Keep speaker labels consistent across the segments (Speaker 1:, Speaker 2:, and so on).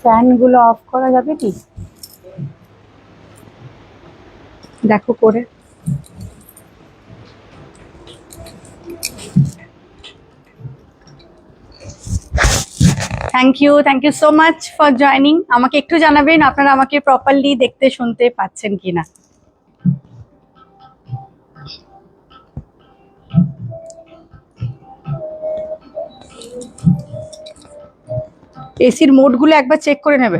Speaker 1: ফ্যানগুলো of করা যাবে কি দেখো করে। Thank you so much for joining. আমাকে একটু জানাবেন আপনারা আমাকে প্রপারলি দেখতে শুনতে পাচ্ছেন কিনা। এসির মোডগুলো একবার চেক করে নেবে।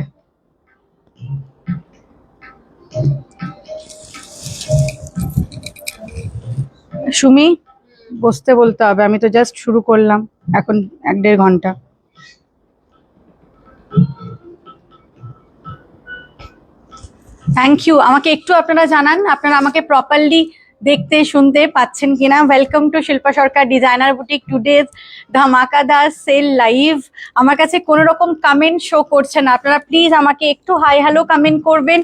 Speaker 1: সুমি বসতে বলতে হবে, আমি তো জাস্ট শুরু করলাম এখন 1-1.5 ঘন্টা। Thank you. আমাকে একটু আপনারা জানান আপনারা আমাকে প্রপারলি দেখতে শুনতে পাচ্ছেন কিনা। Welcome to Shilpa Sarkar designer boutique today's ধামাকাদার সেল লাইভ। আমার কাছে কোনো রকম কমেন্ট শো করছে না, আপনারা প্লিজ আমাকে একটু হাই হ্যালো কমেন্ট করবেন,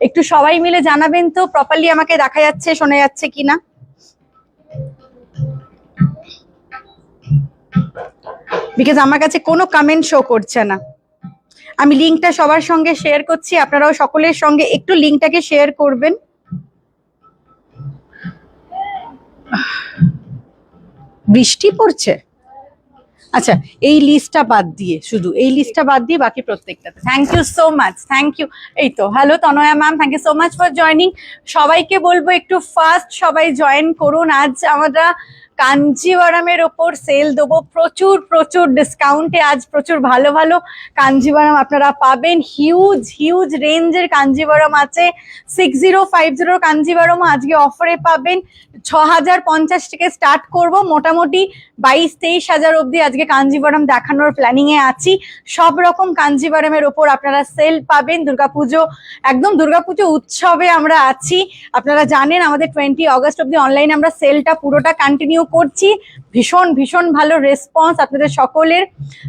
Speaker 1: একটু সবাই মিলে জানাবেন তো প্রপারলি আমাকে দেখা যাচ্ছে শোনা যাচ্ছে কিনা। বিকজ আমার কাছে কোনো কমেন্ট শো করছে না। আমি লিঙ্কটা সবার সঙ্গে শেয়ার করছি, আপনারাও সকলের সঙ্গে একটু লিঙ্কটাকে শেয়ার করবেন। বৃষ্টি পড়ছে, আচ্ছা এই লিস্টটা বাদ দিয়ে, শুধু এই লিস্টটা বাদ দিয়ে বাকি প্রত্যেকটাতে। Thank you so much, thank you. এই তো hello Tanaya ma'am, thank you so much for joining. সবাইকে বলবো একটু ফার্স্ট সবাই জয়েন করুন। আজ আমরা কাঞ্জিভারামের ওপর সেল দেবো, প্রচুর প্রচুর ডিসকাউন্টে। আজ প্রচুর ভালো ভালো কাঞ্জিভারাম আপনারা পাবেন। হিউজ হিউজ রেঞ্জের কাঞ্জিভারাম আছে। 6050 কাঞ্জিভারাম আজকে অফারে পাবেন। 6050 থেকে স্টার্ট করব, মোটামুটি 22-23 হাজার অব্দি আজকে কাঞ্জিভারাম দেখানোর প্ল্যানিং এ আছি। সব রকম কাঞ্জিভারামের ওপর আপনারা সেল পাবেন। দুর্গাপুজো, একদম দুর্গাপুজো উৎসবে আমরা আছি। আপনারা জানেন আমাদের 20 অগস্ট অব্দি অনলাইনে আমরা সেলটা পুরোটা কন্টিনিউ করছি। ভীষণ ভীষণ ভালো রেসপন্স আপনাদের সকলের।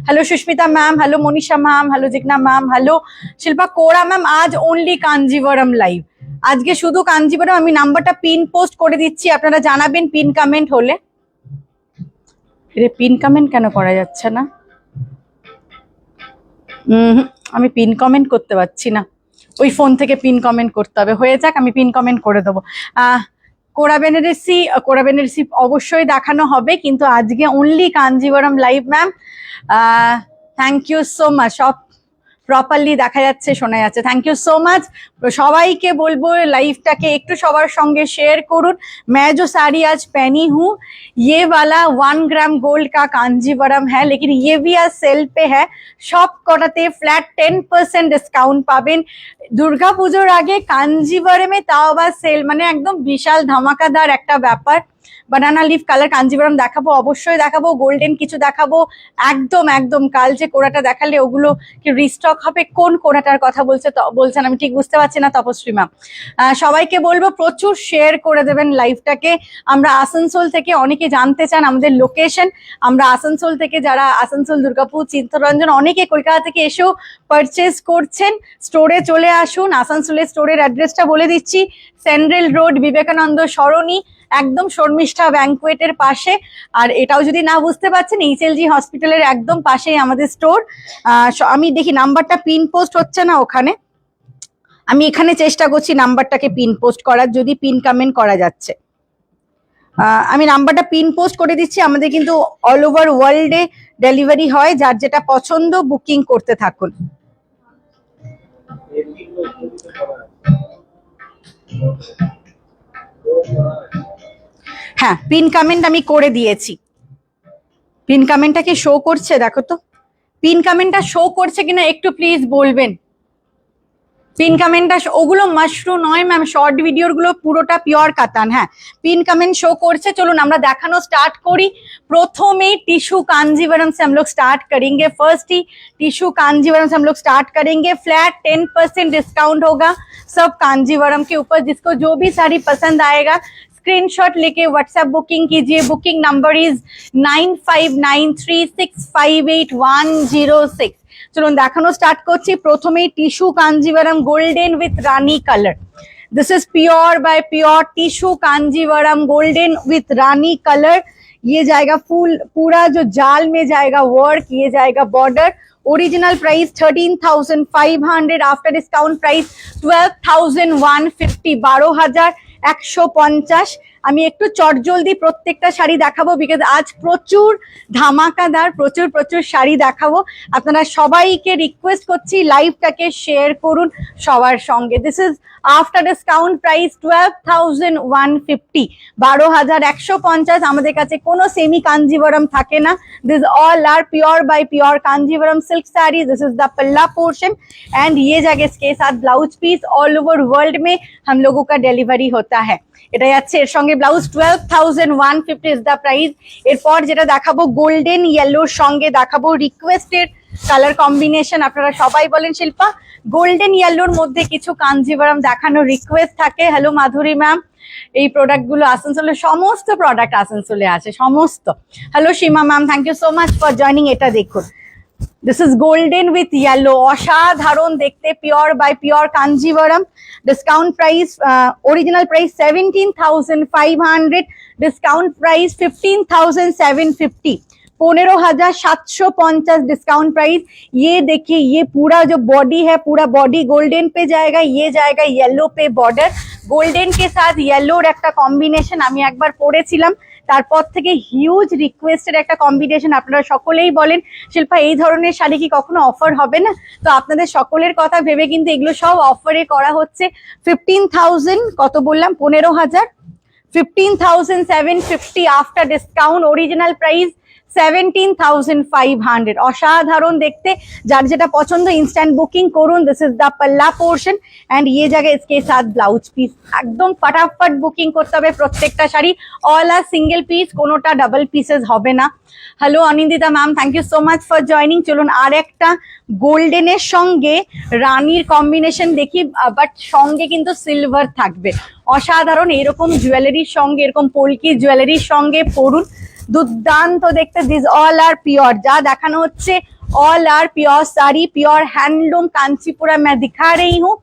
Speaker 1: Hello Susmita ma'am, hello Manisha ma'am, hello Jigna ma'am, hello Shilpa Kora ma'am. আজ অনলি কাঞ্জিভারাম লাইভ, আজকে শুধু কাঞ্জিভারাম। আমি নাম্বারটা পিন পোস্ট করে দিচ্ছি, আপনারা জানাবেন পিন কমেন্ট হলে। পিন কমেন্ট কেন করা যাচ্ছে না? আমি পিন কমেন্ট করতে পারছি না, ওই ফোন থেকে পিন কমেন্ট করতে হবে। হয়ে যাক, আমি পিন কমেন্ট করে দেবো। কোরা বেনারসি অবশ্যই দেখানো হবে, কিন্তু আজকে only Kanjeevaram live ma'am. Thank you so much. সব প্রপারলি দেখা যাচ্ছে শোনা যাচ্ছে, থ্যাংক ইউ সো মাচ। সবাইকে বলবো লাইভটাকে একটু সবার সঙ্গে শেয়ার করুন। मैं जो साड़ी आज पहनी हूँ ये वाला 1 ग्राम गोल्ड का कांजीवरम है, लेकिन ये भी आज सेल पे है। সব কটাতে ফ্ল্যাট 10% ডিসকাউন্ট পাবেন। দুর্গা পুজোর আগে কাঞ্জিভারামে তাও আবার সেল, মানে একদম বিশাল ধামাকাদার একটা ব্যাপার। বানানা লিফ কালার কাঞ্জিভারাম দেখাবো, অবশ্যই দেখাবো। গোল্ডেন কিছু দেখাবো, একদম একদম। কাল যে কোড়াটা দেখালে ওগুলো কি রিস্টক হবে? কোন কোড়াটার কথা বলছেন আমি ঠিক বুঝতে পারছি না তপশ্রী ম্যাম। সবাইকে বলবো প্রচুর শেয়ার করে দেবেন লাইভটাকে। আমরা আসানসোল থেকে, অনেকে জানতে চান আমাদের লোকেশন। আমরা আসানসোল থেকে, যারা আসানসোল, দুর্গাপুর, চিত্তরঞ্জন, অনেকে কলকাতা থেকে এসেও পারচেস করছেন। স্টোরে চলে আসুন। আসানসোলের স্টোরের অ্যাড্রেসটা বলে দিচ্ছি, সেন্ট্রাল রোড, বিবেকানন্দ সরণি, একদম শর্মিষ্ঠা ব্যাংকুয়েটের পাশে। আর এটাও যদি না বুঝতে পারছেন, HLG হসপিটালের একদম পাশেই আমাদের স্টোর। আমি দেখি নাম্বারটা পিন পোস্ট হচ্ছে না ওখানে, আমি এখানে চেষ্টা করছি নাম্বারটাকে পিন পোস্ট করার, যদি পিন কমেন্ট করা যাচ্ছে। আমি নাম্বারটা পিন পোস্ট করে দিচ্ছি। আমাদের কিন্তু অল ওভার ওয়ার্ল্ডে ডেলিভারি হয়, যার যেটা পছন্দ বুকিং করতে থাকুন। হ্যাঁ, পিন কমেন্ট আমি করে দিয়েছি। পিন কমেন্টটা কি শো করছে দেখো তো, পিন কমেন্টটা শো করছে কিনা একটু প্লিজ বলবেন। পিন কমেন্টটা, ওগুলো মাশরু নয় ম্যাম, শর্ট ভিডিওর গুলো পুরোটা পিওর কাতান। হ্যাঁ, পিন কমেন্ট শো করছে। চলুন আমরা দেখানো স্টার্ট করি। প্রথমেই टिश्यू कांजीवरम से हम लोग स्टार्ट करेंगे। फर्स्ट ही टिश्यू कांजीवरम से हम लोग स्टार्ट करेंगे। फ्लैट 10% डिस्काउंट होगा सब कांजीवरम के ऊपर। जिसको जो भी साड़ी पसंद आएगा स्क्रीनशॉट लेके व्हाट्सएप बुकिंग कीजिए। Booking number is 9593658106। চলুন দেখানো স্টার্ট করছি। প্রথমেই tissue Kanjeevaram golden with rani colour. This is pure by pure tissue Kanjeevaram golden with rani colour. ये जाएगा फुल पूरा जो जाल में जाएगा वर्क, ये जाएगा border. Original price 13,500, after discount price 12,150, 12,150। আমি একটু চটজলদি প্রত্যেকটা শাড়ি দেখাবো বিকজ আজ প্রচুর ধামাকাদার প্রচুর শাড়ি দেখাবো। আপনারা সবাইকে রিকোয়েস্ট করছি লাইভটাকে শেয়ার করুন সবার সঙ্গে। This is after discount price 12,150, 12,150। আমাদের কাছে কোনো সেমি কাঞ্জিভরম থাকে না, this all are pure by pure Kanjeevaram silk sari. This is the palla portion and ये जगह इसके साथ blouse piece all over world में हम लोगों का डिलीवरी होता है। এটা যাচ্ছে এর সঙ্গে ব্লাউজ, 12,150 ইজ দা প্রাইস। এরপর যেটা দেখাবো গোল্ডেন ইয়েলোর সঙ্গে দেখাবো রিকোয়েস্টেড কালার কম্বিনেশন। আপনারা সবাই বলেন শিল্পা গোল্ডেন ইয়েলোর মধ্যে কিছু কাঞ্জিভরম দেখানোর রিকোয়েস্ট থাকে। হ্যালো মাধুরী ম্যাম, এই প্রোডাক্ট গুলো আসানসোলে, সমস্ত প্রোডাক্ট আসানসোলে আছে সমস্ত। Hello Seema ma'am, thank you so much for joining. এটা দেখুন, this is golden with yellow, অসাধারণ দেখতে, pure by pure Kanjeevaram. Discount price, original price 17,500, discount price 15,750, 15,750 discount price. ये देखिए, ये पूरा जो बॉडी है पूरा बॉडी गोल्डन पे जाएगा, ये जाएगा येलो पे बॉर्डर। গোল্ডেন কে সাথ ইয়েলোর একটা কম্বিনেশন আমি একবার পরেছিলাম, তারপর থেকে হিউজ রিকোয়েস্টের একটা কম্বিনেশন। আপনারা সকলেই বলেন শিল্পা এই ধরনের শাড়ি কি কখনো অফার হবে না? তো আপনাদের সকলের কথা ভেবে কিন্তু এগুলো সব অফারে করা হচ্ছে। 15,000 কত বললাম, 15,000, 15,750 আফটার ডিসকাউন্ট। অরিজিনাল প্রাইস 17,500, অসাধারণ দেখতে। যার যেটা পছন্দ ইনস্ট্যান্ট বুকিং করুন। দিস ইজ দা पल्ला पोर्शन एंड ये जगह इसके साथ ब्लाउज पीस। একদম फटाफट বুকিং করতে হবে প্রত্যেকটা sari, all are single piece, কোনোটা ডাবল পিসেস হবে না। Hello Anindita ma'am, thank you so much for joining. চলুন আর একটা গোল্ডেনের সঙ্গে রানীর কম্বিনেশন দেখি, বাট সঙ্গে কিন্তু সিলভার থাকবে। অসাধারণ, এরকম জুয়েলারির সঙ্গে, এরকম পোলকি জুয়েলারির সঙ্গে পরুন, দুর্দান্ত দেখতে। দিস অল আর পিওর, যা দেখানো হচ্ছে all are pure sari, pure handloom Kanchipura मैं दिखा रही हूँ।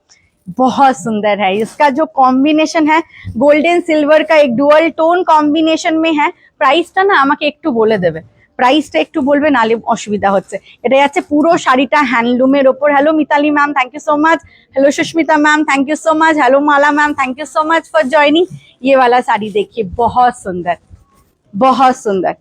Speaker 1: बहुत सुंदर है, इसका जो कॉम्बिनेशन है गोल्डन सिल्वर का एक डुअल टोन कॉम्बिनेशन में है। प्राइसটা না আমাকে একটু বলে দেবে, প্রাইসটা একটু বলবে, নালে অসুবিধা হচ্ছে। এটা যাচ্ছে পুরো শাড়িটা হ্যান্ডলুমের ওপর। Hello Mitali ma'am, thank you so much. Hello Sushmita ma'am, thank you so much. Hello Mala ma'am, thank you so much for joining. ये वाला साड़ी देखिए, बहुत सुंदर, बहुत सुंदर।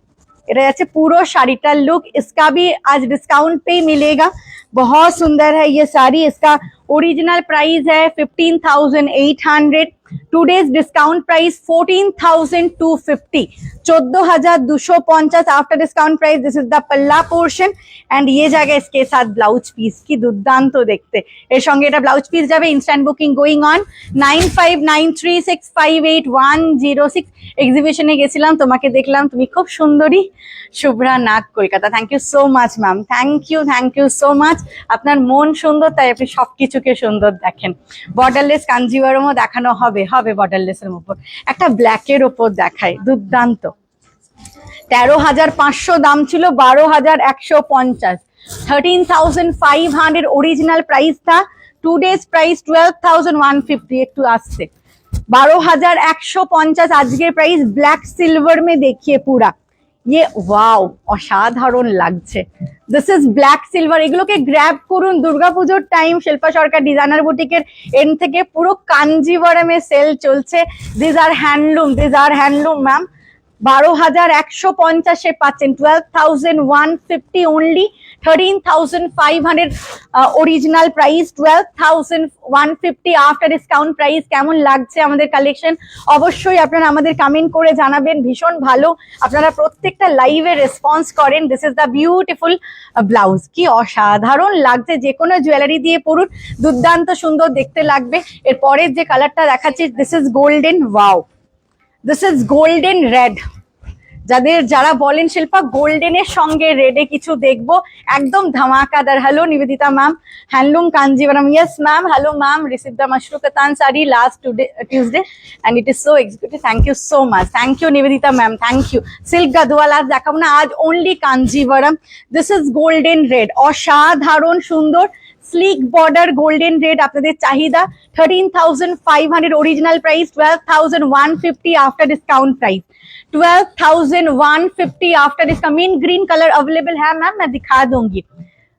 Speaker 1: এটা যাচ্ছে পুরো শাড়িটার লুক। इसका भी आज डिस्काउंट पे ही मिलेगा। बहुत सुंदर है ये साड़ी। इसका ओरिजिनल प्राइस है 15,800, today's discount price 14,250, 14,250 after discount price. This is the palla portion and ये जाएगा इसके साथ ब्लाउज पीस। की दुर्दाন্ত দেখতে, এর সঙ্গে এটা ব্লাউজ পিস যাবে। Instant booking going on 9593658106। এক্সিবিশনে গেছিলাম, তোমাকে দেখলাম, তুমি খুব সুন্দরী। Shubhra Nag, Kolkata. Thank you so much ma'am, thank you so much. আপনার মন সুন্দর, তাই আপনি সবকিছুকে সুন্দর দেখেন। বর্ডারলেস কাঞ্জিভারমও দেখানো হবে বর্ডারলেসের উপর। একটা ব্ল্যাকের ওপর দেখায়, দুর্দান্ত। 13,500 দাম ছিল, 12,150, 13,500 ओरिजिनल प्राइस था। टुडेज प्राइस 12,150, একটু আসছে 12,150 আজকের প্রাইস। ব্ল্যাক সিলভার में देखिए पूरा ये, वाओ অসাধারণ লাগছে। This is black silver. এগুলোকে গ্র্যাব করুন দুর্গাপুজোর টাইম। শিল্পা সরকার ডিজাইনার বুটিকের এন্ড থেকে পুরো কাঞ্জিভরমে সেল চলছে। This are handloom ma'am. 12,150 পাচ্ছেন, 12,150 only, 13,500 original price, 12,150 after discount price. কেমন লাগছে আমাদের কালেকশন অবশ্যই আপনারা আমাদের কমেন্ট করে জানাবেন। ভীষণ ভালো, আপনারা প্রত্যেকটা লাইভে রেসপন্স করেন। This is the beautiful blouse. কি অসাধারণ লাগছে, যে কোনো জুয়েলারি দিয়ে পরুন, দুর্দান্ত সুন্দর দেখতে লাগবে। এর পরের যে কালারটা দেখাচ্ছি, this is golden, wow, this is golden red. যারা বলেন শিল্পা গোল্ডেনের সঙ্গে রেডে কিছু দেখবো, একদম ধামাকাদার। Hello Nivedita ma'am, handloom Kanjivaram. Yes ma'am, hello ma'am, receive the mashru katan sari last Tuesday and it is so executive. Thank you so much, thank you Nivedita ma'am, thank you. Silk Gadwal আজ দেখাবো না, আজ only Kanjivaram. This is golden red, অসাধারণ সুন্দর। Sleek border golden red আপনাদের চাহিদা 13,500 original price 12,150 after discount price 12,150 after discount mean green colour available है ma'am मैं दिखा दूंगी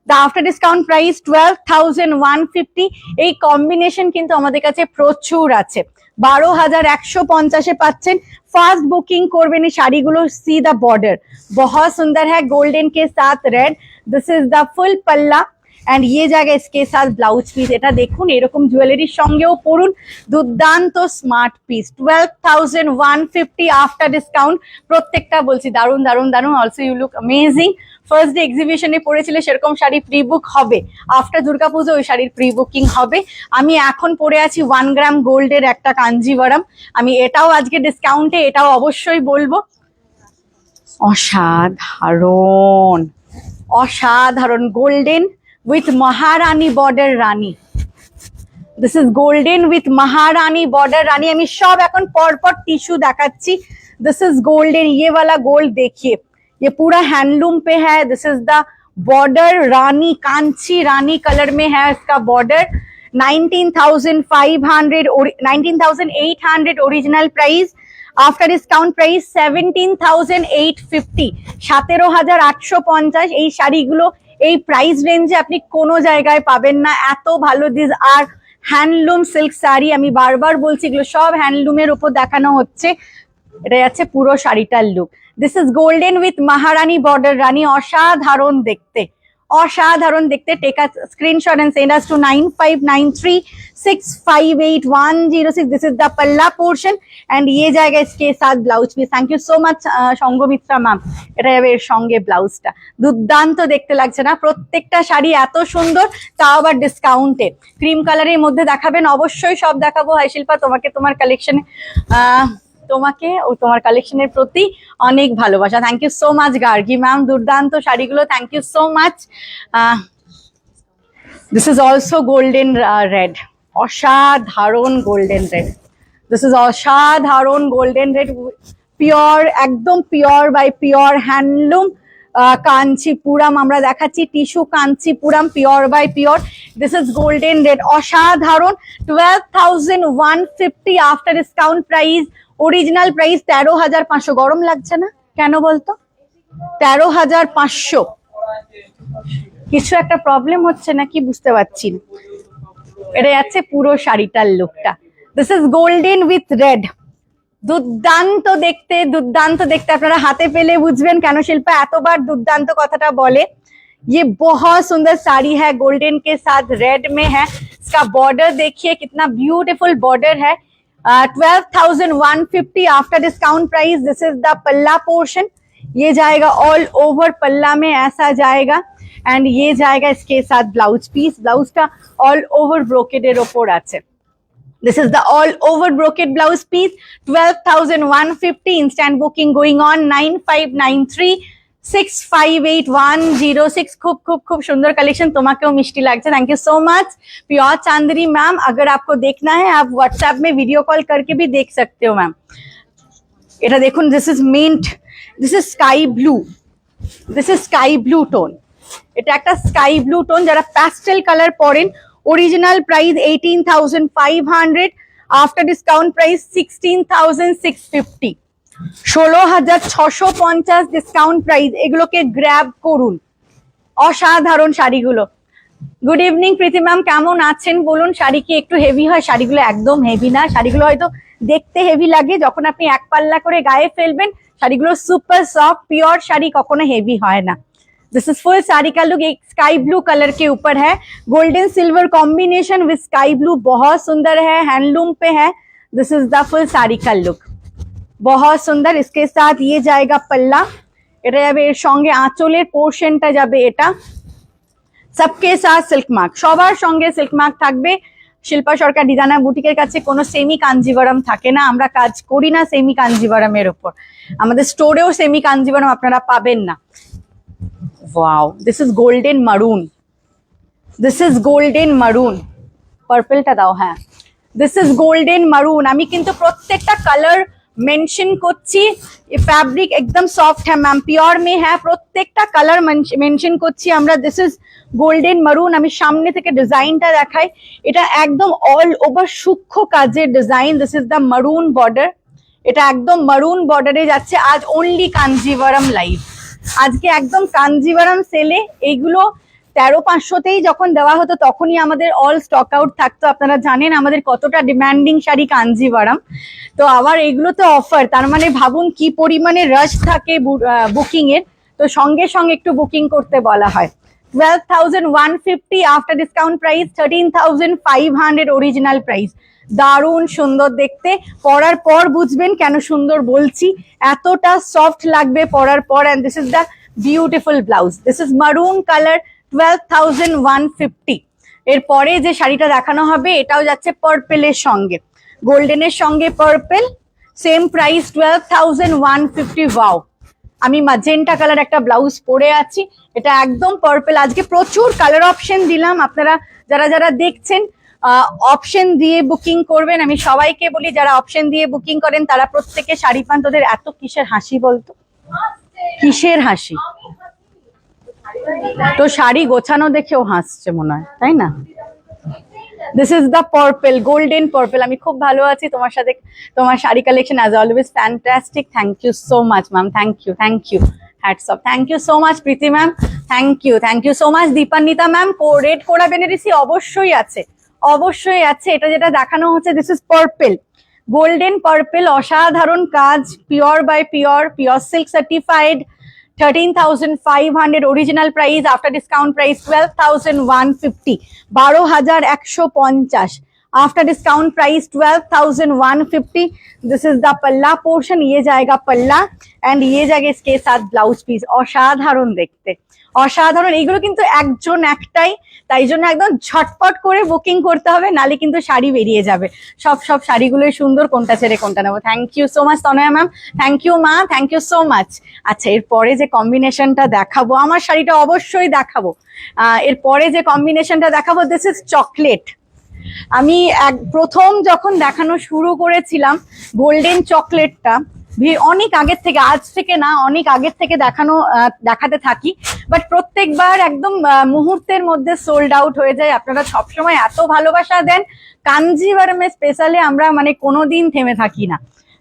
Speaker 1: the after discount price 12,150 এই কম্বিনেশন কিন্তু আমাদের কাছে প্রচুর আছে 12,150 এ পাচ্ছেন फास्ट बुकिंग করবেন এই শাড়িগুলো सी द बॉर्डर बहुत सुंदर है गोल्डन के साथ read this is the full पल्ला एंड ये जाएगा इसके साथ ब्लाउज पीस এটা দেখুন এরকম জুয়েলারির সঙ্গেও পরুন দুর্দান্ত স্মার্ট পিস 12,150 আফটার ডিসকাউন্ট প্রত্যেকটা বলছি দারুন দারুন দারুন also you look amazing first day এক্সিবিশনে পরেছিলে সেরকম শাড়ি প্রি বুক হবে আফটার দুর্গাপুজো ওই শাড়ির প্রি বুকিং হবে আমি এখন পরে আছি 1 গ্রাম গোল্ডের একটা কাঞ্জিভারাম আমি এটাও আজকে ডিসকাউন্টে এটাও অবশ্যই বলবো অসাধারণ অসাধারণ golden with Maharani border Rani. This is golden with Maharani border Rani. আমি সব এখন পরপর টিস্যু দেখাচ্ছি This is golden ये वाला गोल्ड देखिए ये पूरा हैंडलूम पे है This is the border Rani Kanchi Rani colour में है इसका border 19,500 19,800 original price after discount price 17,850 17,850 এই শাড়িগুলো এই প্রাইস রেঞ্জে আপনি কোনো জায়গায় পাবেন না এত ভালো this are handloom silk sari আমি বারবার বলছি এগুলো সব হ্যান্ডলুমের উপর দেখানো হচ্ছে এটা যাচ্ছে পুরো শাড়িটার look this is golden with Maharani border Rani অসাধারণ দেখতে অসাধারণ দেখতে take a screenshot and send us to 9593658106 this is the palla portion and ये जाएगा इसके साथ blouse piece thank you so much Sanghamitra ma'am এটা যাবে এর সঙ্গে ব্লাউজটা দুর্দান্ত দেখতে লাগছে না প্রত্যেকটা শাড়ি এত সুন্দর তাও আবার ডিসকাউন্টে ক্রিম কালারের মধ্যে দেখাবেন অবশ্যই সব দেখাবো হাই শিল্পা তোমাকে তোমার কালেকশনে তোমাকে ও তোমার কালেকশনের প্রতি অনেক ভালোবাসা thank you so much Gargi ma'am দুর্দান্ত শাড়িগুলো thank you so much this is also golden red অসাধারণ গোল্ডেন রেড দিস ইজ অসাধারণ গোল্ডেন রেড পিওর একদম pure by pure handloom Kanchipuram আমরা দেখাচ্ছি tissue Kanchipuram pure by pure this is golden red অসাধারণ 12,150 after discount price original price 13,500 গরম লাগছে না কেন বলতো 13,500 কিছু একটা প্রবলেম হচ্ছে নাকি বুঝতে পারছি না এটা যাচ্ছে পুরো শাড়িটার লুকটা this is golden with red দুর্দান্ত দেখতে আপনারা হাতে পেলে বুঝবেন কেন শিল্পা এতবার দুর্দান্ত কথাটা বলে ये बहुत सुंदर साड़ी है गोल्डन के साथ रेड में है इसका बॉर्डर देखिए कितना ब्यूटीफुल बॉर्डर है 12,150 after discount price this is the palla portion ये जाएगा ऑल ओवर पल्ला में ऐसा जाएगा एंड ये जाएगा इसके साथ ब्लाउज पीस ब्लाउज का ऑल ओवर ब्रोकेडेर ओपर আছে this is the all over brocade blouse piece 12,150 instant booking going on 9593658106 खूब खूब खूब सुंदर कलेक्शन তোমাকেও মিষ্টি লাগছে thank you so much pure Chandni ma'am अगर आपको देखना है आप व्हाट्सएप में वीडियो कॉल करके भी देख सकते हो मैम এটা দেখুন this is mint this is sky blue tone এটা একটা স্কাই ব্লু টোন যারা প্যাস্টেল কালার পরেন original price 18,500 after discount price 16,650 16,650 discount price এগুলোকে গ্র্যাব করুন অসাধারণ শাড়িগুলো গুড ইভিনিং প্রীতি ম্যাম কেমন আছেন বলুন শাড়ি কি একটু হেভি হয় শাড়িগুলো একদম হেভি না শাড়িগুলো হয়তো দেখতে হেভি লাগে যখন আপনি এক পাল্লা করে গায়ে ফেলবেন শাড়িগুলো সুপার সফট পিওর শাড়ি কখনো হেভি হয় না दिस इज फुल साड़ी का लुक एक स्काई ब्लू कलर के ऊपर है golden silver combination with sky blue बहुत सुंदर है हैंडलूम पे है this is the full sari का लुक बहुत सुंदर इसके साथ ये जाएगा पल्ला এটা যাবে এর সঙ্গে আঁচলের পোরশনটা যাবে এটা सबके साथ सिल्क मार्क সবার সঙ্গে সিল্ক মার্ক থাকবে শিল্পা সরকার ডিজাইনার বুটিকের কাছে কোনো সেমি কাঞ্জিভারাম থাকে না আমরা কাজ করি না সেমি কাঞ্জিভারামের উপর আমাদের স্টোরেও সেমি কাঞ্জিভারাম আপনারা পাবেন না wow this is golden maroon पर्पलটা দাও হ্যাঁ दिस इज गोल्डन मरून আমি কিন্তু প্রত্যেকটা কালার मेंशन করছি ये फैब्रिक एकदम सॉफ्ट है मैम प्योर में है प्रत्येकটা কালার मेंशन করছি আমরা दिस इज গোল্ডেন মারুন। আমি সামনে থেকে ডিজাইনটা দেখাই, এটা একদম অল ওভার সূক্ষ্ম কাজের ডিজাইন। দিস ইজ দ্য মারুন বর্ডার, এটা একদম মারুন বর্ডারে যাচ্ছে। আজ অনলি কাঞ্জিভারাম লাইভ, আজকে একদম কাঞ্জিভারাম সেলে। এইগুলো 13,500তেই যখন দেওয়া হতো তখনই আমাদের অল স্টক আউট থাকতো। আপনারা জানেন আমাদের কতটা ডিমান্ডিং শাড়ি কাঞ্জিভারাম। তো আবার এগুলো তো অফার, তার মানে ভাবুন কি পরিমাণে রাশ থাকে বুকিং এর। তো সঙ্গে সঙ্গে একটু বুকিং করতে বলা হয়। 12,150 after discount price, 13,500 original price. দারুণ সুন্দর দেখতে, পরার পর বুঝবেন কেন সুন্দর বলছি। এতটা সফট লাগবে পরার পর। And this is the beautiful blouse, this is maroon colour, 12,150। এরপরে যে শাড়িটা দেখানো হবে এটাও যাচ্ছে পার্পেলের সঙ্গে, গোল্ডেনের সঙ্গে পার্পেল, সেম প্রাইস 12,150। ওয়াও, আমি ম্যাজেন্টা কালার একটা ব্লাউজ পরে আছি, এটা একদম পার্পল। আজকে প্রচুর কালার অপশন দিলাম, আপনারা যারা যারা দেখছেন অপশন দিয়ে বুকিং করবেন। আমি সবাইকে বলি যারা অপশন দিয়ে বুকিং করেন তারা প্রত্যেকে শাড়ি পান। তোদের এত কিসের হাসি বলতো, কিসের হাসি? তো শাড়ি গোছানো দেখেও হাসছে মনে হয়, তাই না? This is the purple, golden purple. আমি খুব ভালো আছি, তোমার সাথে তোমার sari collection as always fantastic. Thank you so much ma'am, thank you, thank you, hats off. Thank you so much Preeti ma'am, thank you so much Dipanwita ma'am. Red কোড়া বেনারসি অবশ্যই আছে, অবশ্যই আছে। এটা যেটা দেখানো হচ্ছে this is purple, golden purple, অসাধারণ কাজ, pure by pure, pure silk certified. 13,500 original price, after discount price 12,150, 12,150 after discount price 12,150। This is the palla portion, ये जाएगा पल्ला एंड ये जाएगा इसके साथ ब्लाउज पिस। অসাধারণ দেখতে, অসাধারণ। এইগুলো কিন্তু একজন একটাই, তাই জন্য একদম ঝটপট করে বুকিং করতে হবে, নালে কিন্তু শাড়ি বেরিয়ে যাবে। সব শাড়িগুলোই সুন্দর, কোনটা ছেড়ে কোনটা নেবো। Thank you so much Tanaya ma'am, thank you মা, থ্যাংক ইউ সো মাচ। আচ্ছা, এরপরে যে কম্বিনেশনটা দেখাবো, আমার শাড়িটা অবশ্যই দেখাবো। এরপরে যে কম্বিনেশনটা দেখাবো দিস ইজ চকলেট। আমি প্রথম যখন দেখানো শুরু করেছিলাম গোল্ডেন চকলেটটা, অনেক আগের থেকে, আজ থেকে না, অনেক আগের থেকে দেখাতে থাকি, বাট প্রত্যেকবার একদম মুহূর্তের মধ্যে সোল্ড আউট হয়ে যায়। আপনারা সবসময় এত ভালোবাসা দেন, কাঞ্জিভারমে স্পেশালি আমরা মানে কোনোদিন থেমে থাকি না,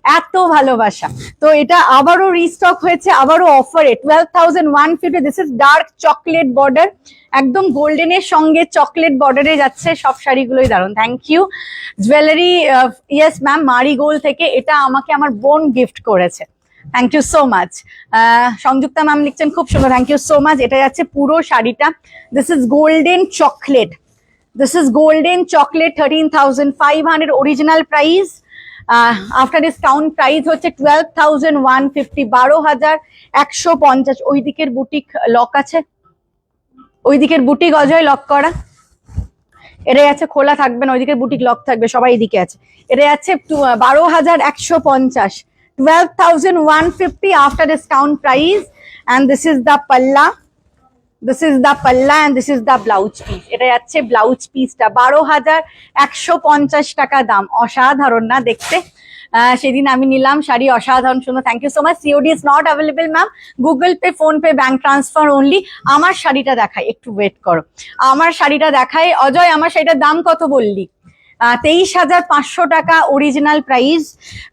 Speaker 1: এত ভালোবাসা। তো এটা আবারও রিস্টক হয়েছে, আবারও অফারে 12,150। This is dark chocolate border, একদম গোল্ডেনের সঙ্গে চকলেট বর্ডারে যাচ্ছে। সব শাড়িগুলোই দারুণ। Thank you. Jewellery yes ma'am, Marigold থেকে, এটা আমাকে আমার বোন গিফট করেছে। Thank you so much. Sanjukta ma'am লিখছেন খুব সুন্দর, থ্যাংক ইউ সো মাচ। এটা যাচ্ছে পুরো শাড়িটা, this is golden chocolate, this is golden chocolate, 13,500 original price. After discount price হচ্ছে 12,150, 12,150। ওই দিকের বুটিক লক আছে, ওই দিকের বুটিক অজয় লক করা, এটা আছে খোলা থাকবে না, ওই দিকের বুটিক লক থাকবে, সবাই এদিকে আছে। এটা আছে 12,150, 12,150 after discount price. And this is the palla, this is the palla and this is the blouse piece. এটা যাচ্ছে ব্লাউজ পিসটা, 12,150 টাকা দাম। অসাধারণ না দেখতে? সেদিন আমি নিলাম শাড়ি, অসাধারণ সুন্দর। Thank you so much. COD is not available ma'am, Google Pay, PhonePe, bank transfer only. আমার শাড়িটা দেখাই, একটু ওয়েট করো, আমার শাড়িটা দেখাই। অজয়, আমার শাড়িটার দাম কত বললি? 23,500 টাকা ओरिजिनल प्राइस।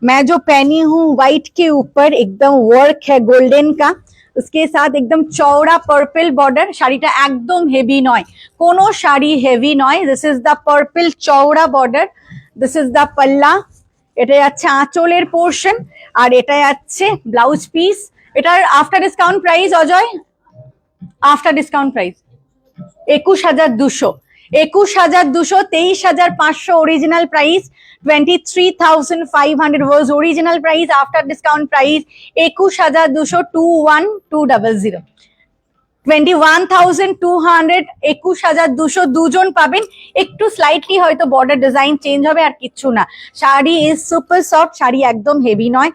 Speaker 1: मैं जो पहनी हूँ व्हाइट के ऊपर एकदम वर्क है गोल्डन का, उसके साथ एकदम चौड़ा पर्पल बॉर्डर। শাড়িটা একদম হেভি নয়, কোনো শাড়ি হেভি নয়। This is the purple Chaura border, this is the পাল্লা। এটা যাচ্ছে আঁচলের পোর্শন, আর এটা যাচ্ছে ব্লাউজ পিস। এটার after discount price Ajay, after discount price 21,200, 21,200, 23,500 original price, 23,500 was original price, after discount price 21,200, 21,200, 21,200, 21,200 দুজন পাবেন। একটু স্লাইটলি হয়তো বর্ডার ডিজাইন চেঞ্জ হবে, আর কিচ্ছু না। শাড়ি ইজ সুপার সফট, শাড়ি একদম হেভি নয়।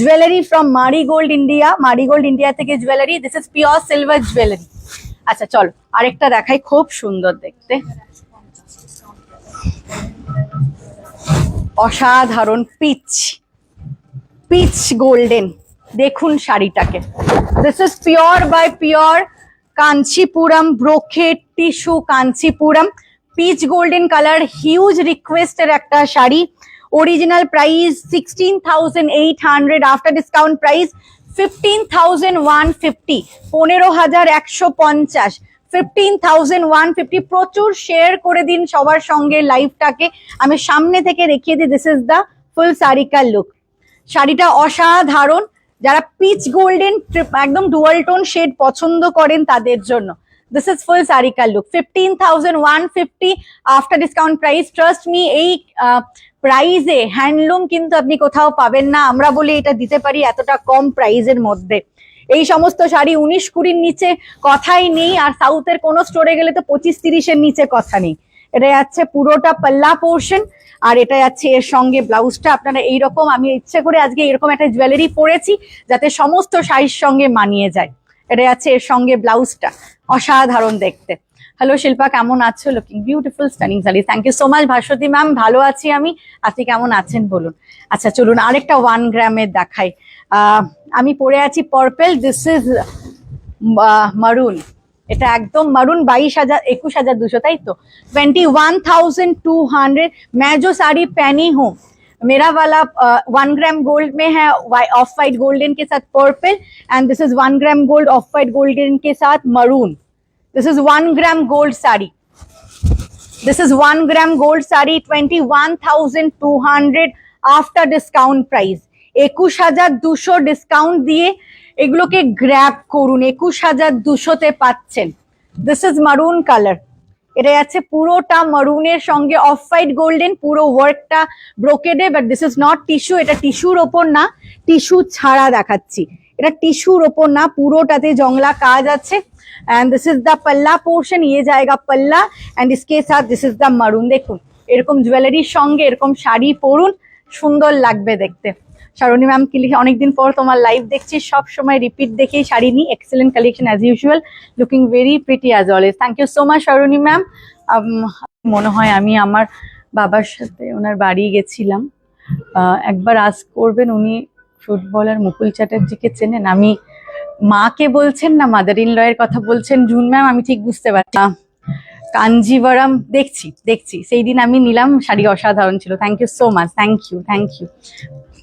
Speaker 1: Jewellery from Marigold India, Marigold India থেকে jewellery, this is pure silver jewellery. আচ্ছা চলো আরেকটা দেখাই, খুব সুন্দর দেখতে, অসাধারণ পিচ, পিচ গোল্ডেন। দেখুন শাড়িটাকে, this is pure by pure Kanchipuram brocade tissue Kanchipuram, peach golden colour, huge রিকোয়েস্টের একটা শাড়ি। Original price 16,800, after discount price 15,150, 15,150, 15,150। প্রচুর শেয়ার করে দিন সবার সঙ্গে লাইভটাকে। আমি সামনে থেকে দেখিয়ে দিই, দিস ইজ দ্য ফুল সারিকার লুক। শাড়িটা অসাধারণ, যারা পিচ গোল্ডেন একদম ডুয়াল টোন শেড পছন্দ করেন তাদের জন্য। দিস ইজ ফুল সারিকার look, 15,150 after discount price. Trust me, এই প্রাইজে হ্যান্ডলুম কিন্তু আপনি কোথাও পাবেন না। আমরা বলি এটা দিতে পারি এতটা কম প্রাইজের মধ্যে। এই সমস্ত শাড়ি 19-20-র নিচে কথাই নেই, আর সাউথের কোনো স্টোরে গেলে তো 25-30-এর নিচে কথা নেই। এটা যাচ্ছে পুরোটা পাল্লা পোর্শন, আর এটা যাচ্ছে এর সঙ্গে ব্লাউজটা। আপনারা এইরকম, আমি ইচ্ছে করে আজকে এরকম একটা জুয়েলারি পরেছি যাতে সমস্ত শাড়ির সঙ্গে মানিয়ে যায়। এটা যাচ্ছে এর সঙ্গে ব্লাউজটা, অসাধারণ দেখতে। হ্যালো শিল্পা, কেমন আছো? Looking beautiful, stunning sari. Thank you so much Bhaswati ma'am, ভালো আছি আমি। আপনি কেমন আছেন বলুন? আচ্ছা চলুন আরেকটা 1 গ্রামের দেখাই। আমি পরে আছি পার্পল, দিস ইজ মারুন। এটা একদম মারুন, 21,200, তাই তো? 21,200। मैं जो साड़ी पहनी हूँ मेरा वाला 1 ग्राम गोल्ड में है, ऑफ वाइट गोल्डन के साथ purple, and this is 1 gram gold of white golden के साथ maroon. This is 1 gram gold sari, this is 1 gram gold sari, 21,200 after discount price. 21,200 discount দিয়ে এগুলোকে গ্র্যাব করুন, 21,200-তে পাচ্ছেন। দিস ইজ মারুন কালার, এটা যাচ্ছে পুরোটা মারুনের সঙ্গে অফ হোয়াইট গোল্ডেন, পুরো ওয়ার্কটা ব্রোকেডে, but this is not tissue. এটা টিস্যুর ওপর না, টিস্যু ছাড়া দেখাচ্ছি। এটা টিস্যুর ওপর না, পুরোটাতে জংলা কাজ আছে। And this is the palla portion, ये जाएगा पल्ला, एंड इसके साथ दिस इज द মারুন। দেখুন এরকম জুয়েলারির সঙ্গে এরকম শাড়ি পরুন, সুন্দর লাগবে দেখতে। শারণী ম্যাম কি লিখে, অনেকদিন পর তোমার লাইভ দেখছি, সব সময় রিপিট দেখেই শাড়ি নিই। Excellent collection as usual, looking very pretty as always. Thank you so much Sharani ma'am. মনে হয় আমি আমার বাবার সাথে ওনার বাড়ি গেছিলাম, একবার আস্ক করবেন, উনি ফুটবলার মুকুল চ্যাটার্জিকে চেনেন? আমি মাকে বলছেন না মাদার ইন ল এর কথা বলছেন জুন ম্যাম, আমি ঠিক বুঝতে পারছি। কাঞ্জিভারাম দেখছি সেই দিন আমি নিলাম, শাড়ি অসাধারণ ছিল। Thank you so much, thank you.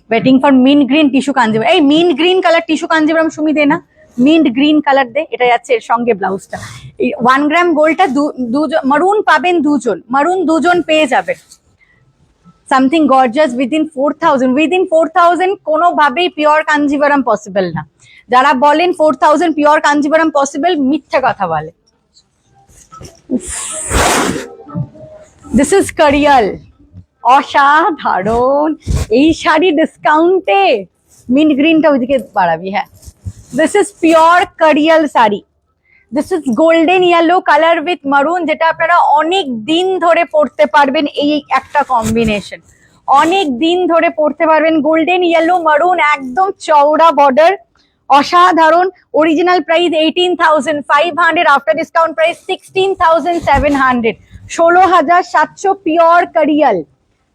Speaker 1: Waiting for mint green tissue Kanjivaram. এই mint green colour tissue Kanjivaram Sumi দে না, মিন্ট গ্রিন কালার দে। এটা যাচ্ছে এর সঙ্গে ব্লাউজটা। এই 1 গ্রাম গোল্ডটা মারুন পাবেন দুজন, মারুন দুজন পেয়ে যাবেন। সামথিং গর্জাস উইদিন 4,000 কোনোভাবেই পিওর কাঞ্জিভারাম পসিবল না। যারা বলেন 4,000 পিওর কাঞ্জিভারাম পসিবল, মিথ্যে কথা বলে। দিস ইজ কারিয়াল, অসাধারণ এই শাড়ি ডিসকাউন্টে। মিন্ট গ্রিনটা ওইদিকে বাড়াবি, হ্যাঁ। This is pure Kariyal sari, this is golden yellow colour with maroon, যেটা আপনারা অনেক দিন ধরে পরতে পারবেন। এই একটা কম্বিনেশন অনেক দিন ধরে পরতে পারবেন। গোল্ডেন ইয়েলো মারুন, একদম চওড়া বর্ডার, অসাধারণ। Original price 18,500, after discount price 16,700, 16,700।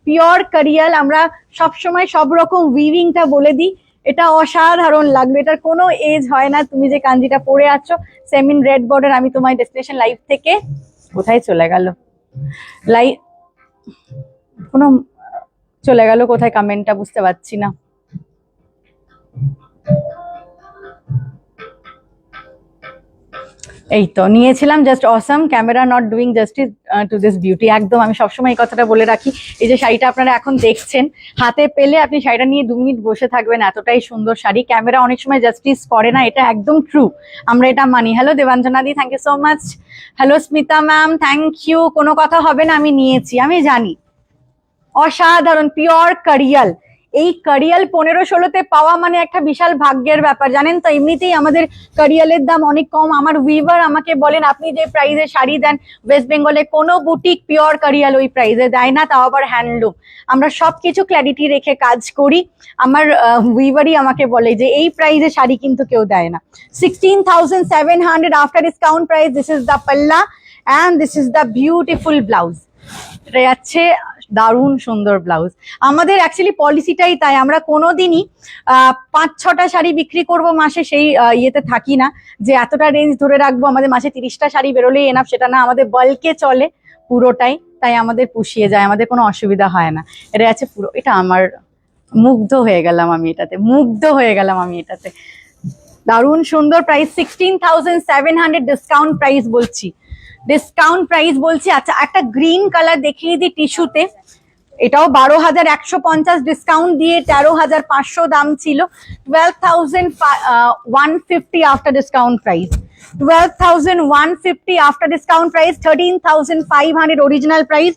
Speaker 1: Pure Kariyal. আমরা সবসময় সব রকম উইভিংটা বলে দিই, এটা অসাধারণ লাগবে। এটার কোনো এজ হয় না। তুমি যে কাঞ্জিটা পরে আছো সেমিন রেড বর্ডার, আমি তোমার ডেস্টিনেশন লাইভ থেকে কোথায় চলে গেল কোথায় কমেন্টটা বুঝতে পারছি না। এই তো নিয়েছিলাম, just awesome. Camera not doing justice to this beauty. একদম আমি সবসময় এই কথাটা বলে রাখি। এই যে শাড়িটা আপনারা এখন দেখছেন, হাতে পেলে আপনি শাড়িটা নিয়ে 2 মিনিট বসে থাকবেন, এতটাই সুন্দর শাড়ি। ক্যামেরা অনেক সময় জাস্টিস করে না, এটা একদম ট্রু, আমরা এটা মানি। Hello Debanjana di, thank you so much. Hello Smita ma'am, thank you. কোনো কথা হবে না, আমি নিয়েছি, আমি জানি। অসাধারণ পিওর কারিয়াল। এই কারিয়াল 1500-তে পাওয়া মানে একটা বিশাল ভাগ্যের ব্যাপার, জানেন তো। এমনিতেই আমাদের কারিয়ালের দাম অনেক কম। আমার উইভার আমাকে বলেন, আপনি যে প্রাইসে শাড়ি দেন ওয়েস্ট বেঙ্গলে কোনো বুটিক পিওর কারিয়াল ওই প্রাইসে দেয় না, তাও আবার হ্যান্ডলুম। আমরা সবকিছু ক্ল্যারিটি রেখে কাজ করি। আমার উইভারই আমাকে বলে যে এই প্রাইসে শাড়ি কিন্তু কেউ দেয় না। 16,700 after discount price. This is the palla, and this is the beautiful blouse. এটা যাচ্ছে দারুণ সুন্দর ব্লাউজ। আমাদের অ্যাকচুয়ালি পলিসিটাই তাই, আমরা কোনোদিনই 5-6টা শাড়ি বিক্রি করব মাসে সেই ইয়েতে থাকি না যে এতটা রেঞ্জ ধরে রাখবো, আমাদের মাসে 30টা শাড়ি বেরোলেই এনাফ, সেটা না, আমাদের বাল্কে চলে পুরোটাই, তাই আমাদের পুষিয়ে যায়, আমাদের কোনো অসুবিধা হয় না। এটা আছে পুরো, এটা আমার মুগ্ধ হয়ে গেলাম আমি এটাতে, মুগ্ধ হয়ে গেলাম আমি এটাতে। দারুণ সুন্দর প্রাইস, 16,700 ডিসকাউন্ট প্রাইস বলছি, ডিসকাউন্ট প্রাইস বলছি। আচ্ছা একটা গ্রিন কালার দেখিয়ে দিই টিস্যুতে, এটাও 12,150 ডিসকাউন্ট দিয়ে 13,500 দাম ছিল, 12,150 after discount price, 12,150 after discount price, 13,500 original price.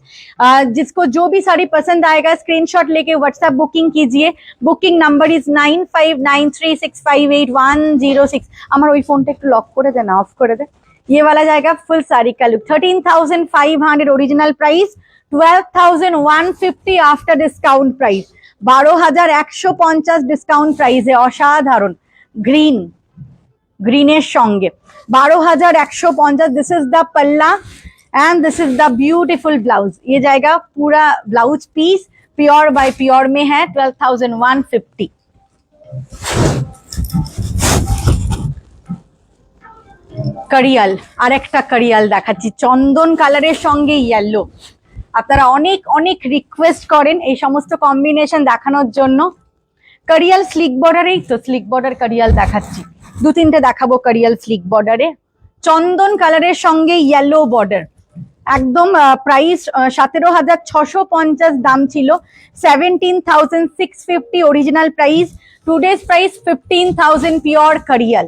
Speaker 1: जिसको जो भी साड़ी पसंद आएगा स्क्रीनशॉट लेके व्हाट्सएप बुकिंग कीजिए। Booking number is 9593658106। আমার ওই ফোনটা একটু লক করে দে না, অফ করে দে। ये वाला जाएगा फुल साड़ी का look, 13,500 original price, 12,150 after discount price, 12,150 discount প্রাইসে অসাধারণ গ্রিন, গ্রিনের সঙ্গে 12,150। This is the palla and this is the beautiful blouse. ये जाएगा पूरा blouse piece pure by pure में है, 12,150। কারিয়াল, আরেকটা কারিয়াল দেখাচ্ছি চন্দন কালারের সঙ্গে ইয়েলো। আপনারা অনেক অনেক রিকোয়েস্ট করেন এই সমস্ত কম্বিনেশন দেখানোর জন্য। কারিয়াল স্লিক বর্ডারেই তো, স্লিক বর্ডার কারিয়াল দেখাচ্ছি, 2-3টে দেখাবো কারিয়াল স্লিক বর্ডারে, চন্দন কালারের সঙ্গে ইয়েলো বর্ডার। একদম প্রাইস 17,650 দাম ছিল, 17,650 original price, today's price 15,000 pure Kariyal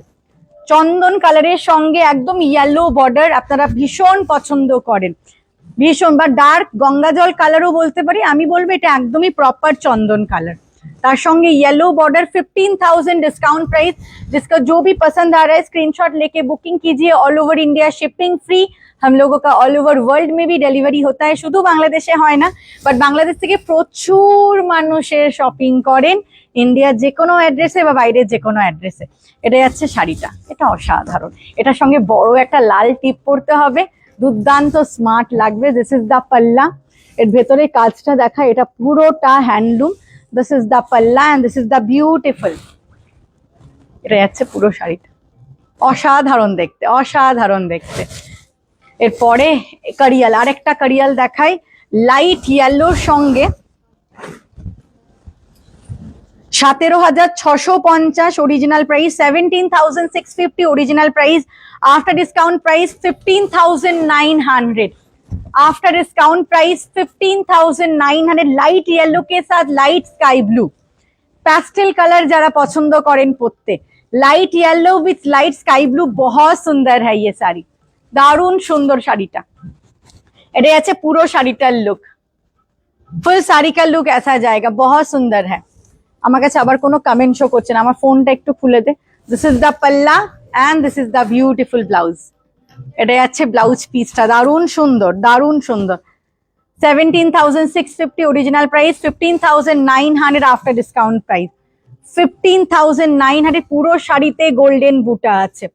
Speaker 1: চন্দন কালারের সঙ্গে একদম ইয়েলো বর্ডার। আপনারা ভীষণ পছন্দ করেন, ভীষণ, বা ডার্ক গঙ্গা জল কালারও বলতে পারি, আমি বলবো এটা একদমই প্রপার চন্দন কালার, तार संगे येलो बॉर्डर, 15,000 डिस्काउंट प्राइस। जिसका जो भी पसंद आ रहा है स्क्रीनशॉट लेके बुकिंग कीजिए। All over India shipping free, हम लोगों का ऑल ओवर वर्ल्ड में भी डेलिवरी होता है, शुद्ध बांग्लादेशे হয় না, বাট বাংলাদেশ থেকে প্রচুর মানুষের শপিং করেন ইন্ডিয়ার যে কোনো অ্যাড্রেসে বা বাইরের যে কোনো অ্যাড্রেসে। এটা যাচ্ছে শাড়িটা, এটা অসাধারণ, এটার সঙ্গে বড় একটা লাল টিপ পরতে হবে, দুর্দান্ত স্মার্ট লাগবে। দিস ইজ দা পাল্লা, এর ভেতরে কাজটা দেখা, এটা পুরোটা handloom. This is the palla and this is the beautiful, এটা যাচ্ছে পুরো শাড়িটা, অসাধারণ দেখতে, অসাধারণ দেখতে। এরপরে কারিয়াল, আরেকটা কারিয়াল দেখাই লাইট ইয়েলোর সঙ্গে, 17,650 original price, 17,650 original price, after discount price 15,900, after discount price 15,900। Light yellow के साथ लाइट स्काई ब्लू, पैस्टेल कलर जरा पसंद करें पड़ते, light yellow with light sky blue, बहुत सुंदर है ये साड़ी, दारुण सुंदर শাড়িটা। এটা আছে পুরো শাড়িটার লুক, ফুল শাড়ি का लुक ऐसा जाएगा, बहुत सुंदर है। আমার কাছে আবার কোনো কমেন্ট শো করছে না, আমার ফোনটা একটু খুলে দে। This is the palla and this is the beautiful blouse, এটা আছে ব্লাউজ পিসটা, দারুণ সুন্দর, দারুণ সুন্দর। 17,650 original price, 15,900 after discount price, 15,900। পুরো শাড়িতে গোল্ডেন বুটা আছে,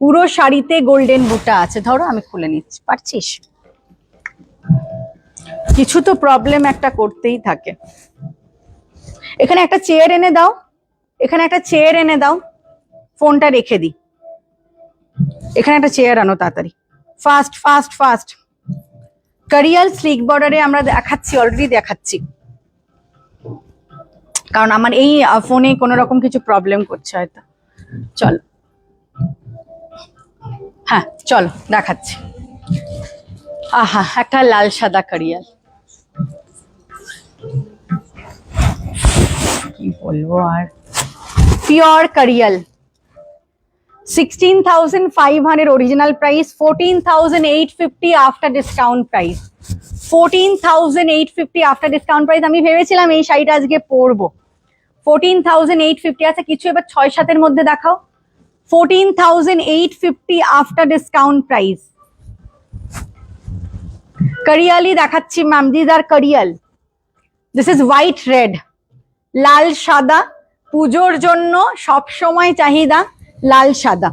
Speaker 1: পুরো শাড়িতে গোল্ডেন বুটা আছে। ধরো আমি খুলে নিচ্ছি, পারছিস? কিছু তো প্রবলেম একটা করতেই থাকে। এখানে একটা চেয়ার এনে দাও, এখানে একটা চেয়ার এনে দাও, ফোনটা রেখে দিই, এখানে একটা চেয়ার আনো তাড়াতাড়ি, ফাস্ট ফাস্ট ফাস্ট। কারিয়াল স্লিক বর্ডারে আমরা দেখাচ্ছি, অলরেডি দেখাচ্ছি, কারণ আমার এই ফোনে কোনো রকম কিছু প্রবলেম করছে হয়তো। চলো, হ্যাঁ চলো দেখাচ্ছি। আহা, একটা লাল সাদা কারিয়াল, কি বলবো আর, pure Kariyal, 16,500 original price, 14,850 after discount price, 14,850 after discount price. আমি ভেবেছিলাম এই শাড়িটা আজকে পরবো, 14,850 আছে, কিছু এবার 6-7 মধ্যে দেখাও। 14,850 आफ्टर डिस्काउंट प्राइस। কারিয়ালি দেখাচ্ছি ma'am, this are Kariyal, this is white red, লাল সাদা, পুজোর জন্য সব সময় চাহিদা লাল সাদা।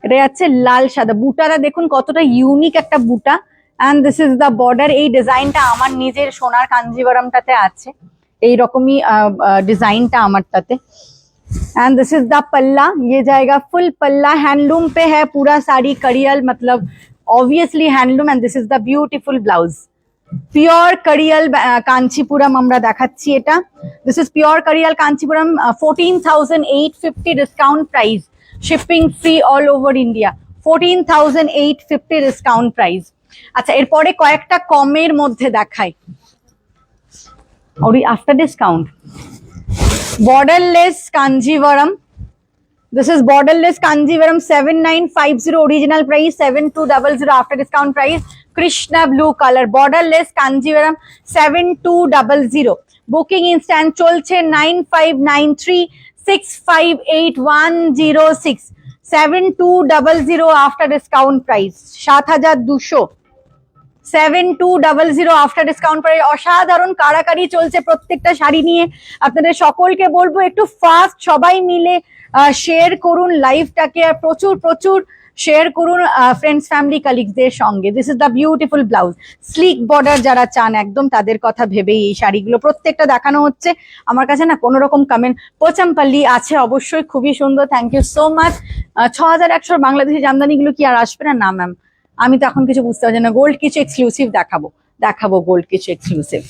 Speaker 1: এটা যাচ্ছে লাল সাদা, বুটাটা দেখুন কতটা ইউনিক একটা বুটা, and this is the border. এই ডিজাইনটা আমার নিজের সোনার কাঞ্জিভারামটাতে আছে, এইরকমই ডিজাইনটা আমারটাতে। एंड दिस इज द पल्ला, ये जाएगा फुल पल्ला, हैंडलूम पे है पूरा साड़ी, कड़ियल मतलब obviously handloom. And this is the beautiful blouse, pure Kadiyal Kanchipuram আমরা দেখাচ্ছি এটা। This is pure Kadiyal Kanchipuram, 14,850 discount price, shipping free all over India, 14,850 discount price. আচ্ছা, এরপরে কয়েকটা কমের মধ্যে দেখাই, after discount. borderless Kanjivaram, this is borderless Kanjivaram, 7950 original price, 7200 after discount price, Krishna blue color, borderless Kanjivaram, 7200, booking instant cholche 9593658106, 7200 after discount price, 7200, 7200 after discount price. অসাধারণ কারাকারি চলছে প্রত্যেকটা শাড়ি নিয়ে। আপনাদের সকলকে বলবো একটু ফাস্ট সবাই মিলে শেয়ার করুন লাইভটাকে, আর প্রচুর প্রচুর শেয়ার করুন ফ্রেন্ডস ফ্যামিলি কালিগসদের সঙ্গে। This is the beautiful blouse, slick border যারা চান একদম তাদের কথা ভেবেই এই শাড়িগুলো প্রত্যেকটা দেখানো হচ্ছে। আমার কাছে না কোনো রকম কমেন্ট, পোচামপাল্লি আছে অবশ্যই, খুবই সুন্দর, thank you so much. 6100 Bangladeshi জামদানিগুলো কি আর আসবে না? না ম্যাম, আমি তো এখন কিছু বুঝতে পারছি না। গোল্ড কিছু এক্সক্লুসিভ দেখাবো গোল্ড কিছু exclusive.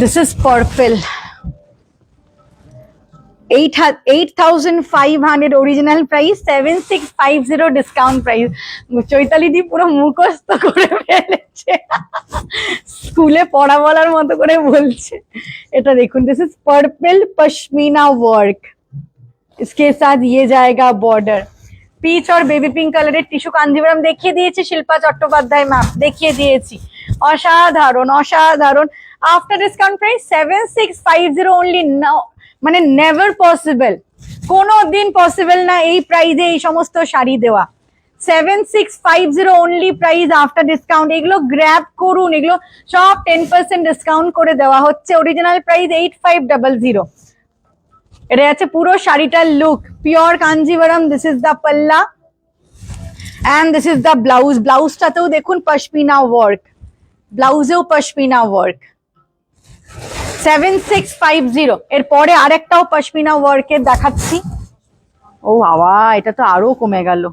Speaker 1: This is purple, 8,500 original price, 7650 discount price. Chaitali di পুরো মুখস্থ করে ফেলেছে, স্কুলে পড়া বলার মতো করে বলছে। এটা দেখুন, this is purple pashmina work, इसके साथ ये जाएगा बॉर्डर। পিচ আর বেবি পিঙ্ক কালারের টিস্যু কাঞ্জিভারাম দেখিয়ে দিয়েছি, শিল্পা চট্টোপাধ্যায় ম্যাম দেখিয়ে দিয়েছি, অসাধারণ অসাধারণ। আফটার ডিসকাউন্ট প্রাইস 7650 অনলি, মানে নেভার পসিবল, কোনো দিন পসিবল না এই প্রাইসে এই সমস্ত শাড়ি দেওয়া। 7650 অনলি প্রাইস আফটার ডিসকাউন্ট। এগুলো গ্র্যাব করুন, এগুলো সব 10% ডিসকাউন্ট করে দেওয়া হচ্ছে। Original price 8500। এটা আছে পুরো শাড়িটার লুক, pure Kanjivaram. This is the palla and this is the blouse. ব্লাউজটাতেও দেখুন পশমিনা ওয়ার্ক, ব্লাউজেও পশমিনা ওয়ার্ক। 7650। এরপরে আরেকটাও পশমিনা ওয়ার্কের দেখাচ্ছি। ও বাবা, এটা তো আরো কমে গেল।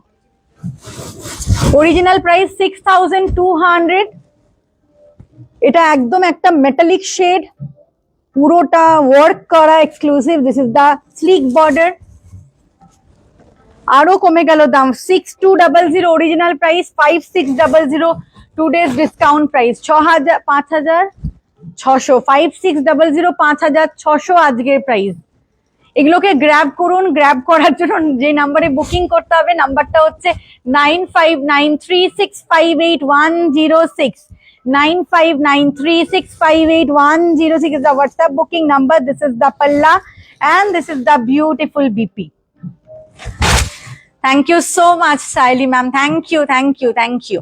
Speaker 1: Original price 6200। এটা একদম একটা মেটালিক শেড, পুরোটা ওয়ার্ক করা exclusive. This is the sleek border, আরো কমে গেল দাম। 6200 original price, 5600 two days discount price, 5600, 5600, 5600 আজকের প্রাইস। এগুলোকে গ্র্যাব করুন। গ্র্যাব করার জন্য যে নাম্বারে বুকিং করতে হবে, নাম্বারটা হচ্ছে 9593658106, 9593658106 is the WhatsApp booking number. This is the palla and this is the beautiful BP. Thank you so much Saili ma'am, thank you, thank you, thank you.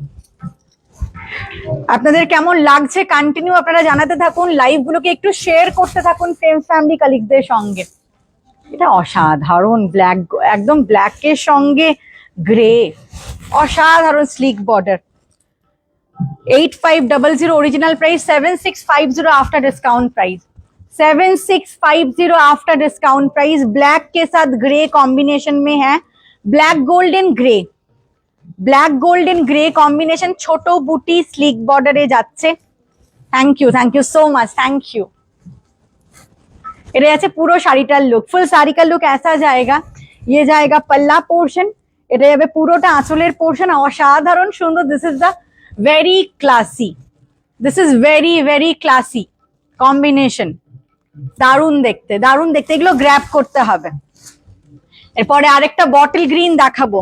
Speaker 1: আপনাদের কেমন লাগছে কন্টিনিউ আপনারা জানাতে থাকুন, লাইভ গুলোকে একটু শেয়ার করতে থাকুন ফ্রেন্ডস ফ্যামিলি কালিগদের সঙ্গে। এটা অসাধারণ ব্ল্যাক, একদম ব্ল্যাকের সঙ্গে গ্রে, অসাধারণ slick border. 8500 original price, 7650 after discount price, 7650 after discount price. Black के साथ ग्रे कॉम्बिनेशन में है, black golden grey, black golden grey combination. छोटो बूटी स्लिक बॉर्डरे जाच्छे। Thank you so much, thank you. এটা আছে পুরো শাড়িটার লুক, ফুল শাড়ি का लुक ऐसा जाएगा। ये जाएगा पल्ला पोर्शन, এটা যাবে পুরোটা আঁচলের পোর্শন, অসাধারণ সুন্দর। This is the very classy, this is very very classy combination, দারুন দেখতে, দারুন দেখতে। এগুলো গ্র্যাব করতে হবে। এরপরে আরেকটা বটল গ্রিন দেখাবো।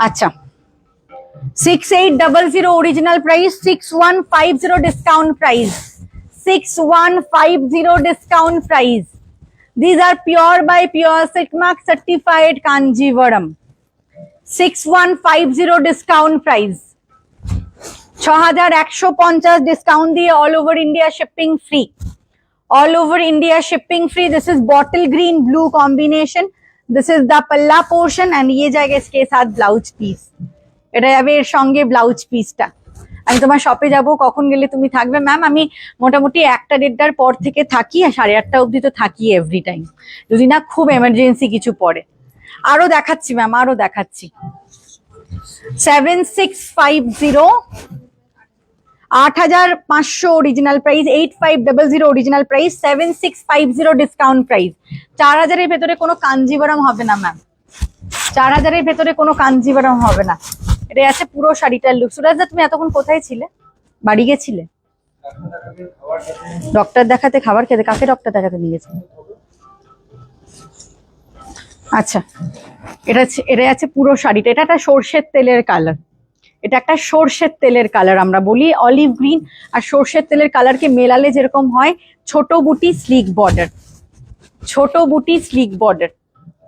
Speaker 1: আচ্ছা, 6800 original price, 6150 discount price, 6150 discount price. These are pure by pure silk mark certified Kanjivaram, 6150 discount price, 6150 discount দিয়ে all over India shipping free, all over India shipping free. This is bottle green blue combination, this is the palla portion and ये जाएगा इसके साथ blouse piece, এটা যাবে এর সঙ্গে blouse পিসটা। আমি তোমার শপে যাব, কখন গেলে তুমি থাকবে? ম্যাম আমি মোটামুটি 1টা-1:30টার পর থেকে থাকি, আর 8:30টা অবধি তো থাকি এভরি টাইম, যদি না খুব এমার্জেন্সি কিছু পড়ে। আরো দেখাচ্ছি ম্যাম, আরো দেখাচ্ছি। 7650, 8500 original price, 8500 original price, 7650 discount price. 4000 এর ভেতরে কোনো কাঞ্জিভারাম হবে না ম্যাম, 4000 এর ভেতরে কোনো কাঞ্জিভারাম হবে না। এটা আছে পুরো শাড়িটার লুক। সুরাজ দা তুমি এতক্ষণ কোথায় ছিলে? বাড়ি গেছিলে ডক্টর দেখাতে? খাবার খেতে? কাকে ডক্টর দেখাতে নিয়ে গেছিলে? আচ্ছা, এটা আছে পুরো শাড়িটা। এটা একটা সর্ষের তেলের কালার, এটা একটা সর্ষের তেলের কালার, আমরা বলি অলিভ গ্রিন। আর সর্ষের তেলের কালারকে মেলালে যেরকম হয়, ছোট বুটি স্লিক বর্ডার, ছোট বুটি স্লিক বর্ডার,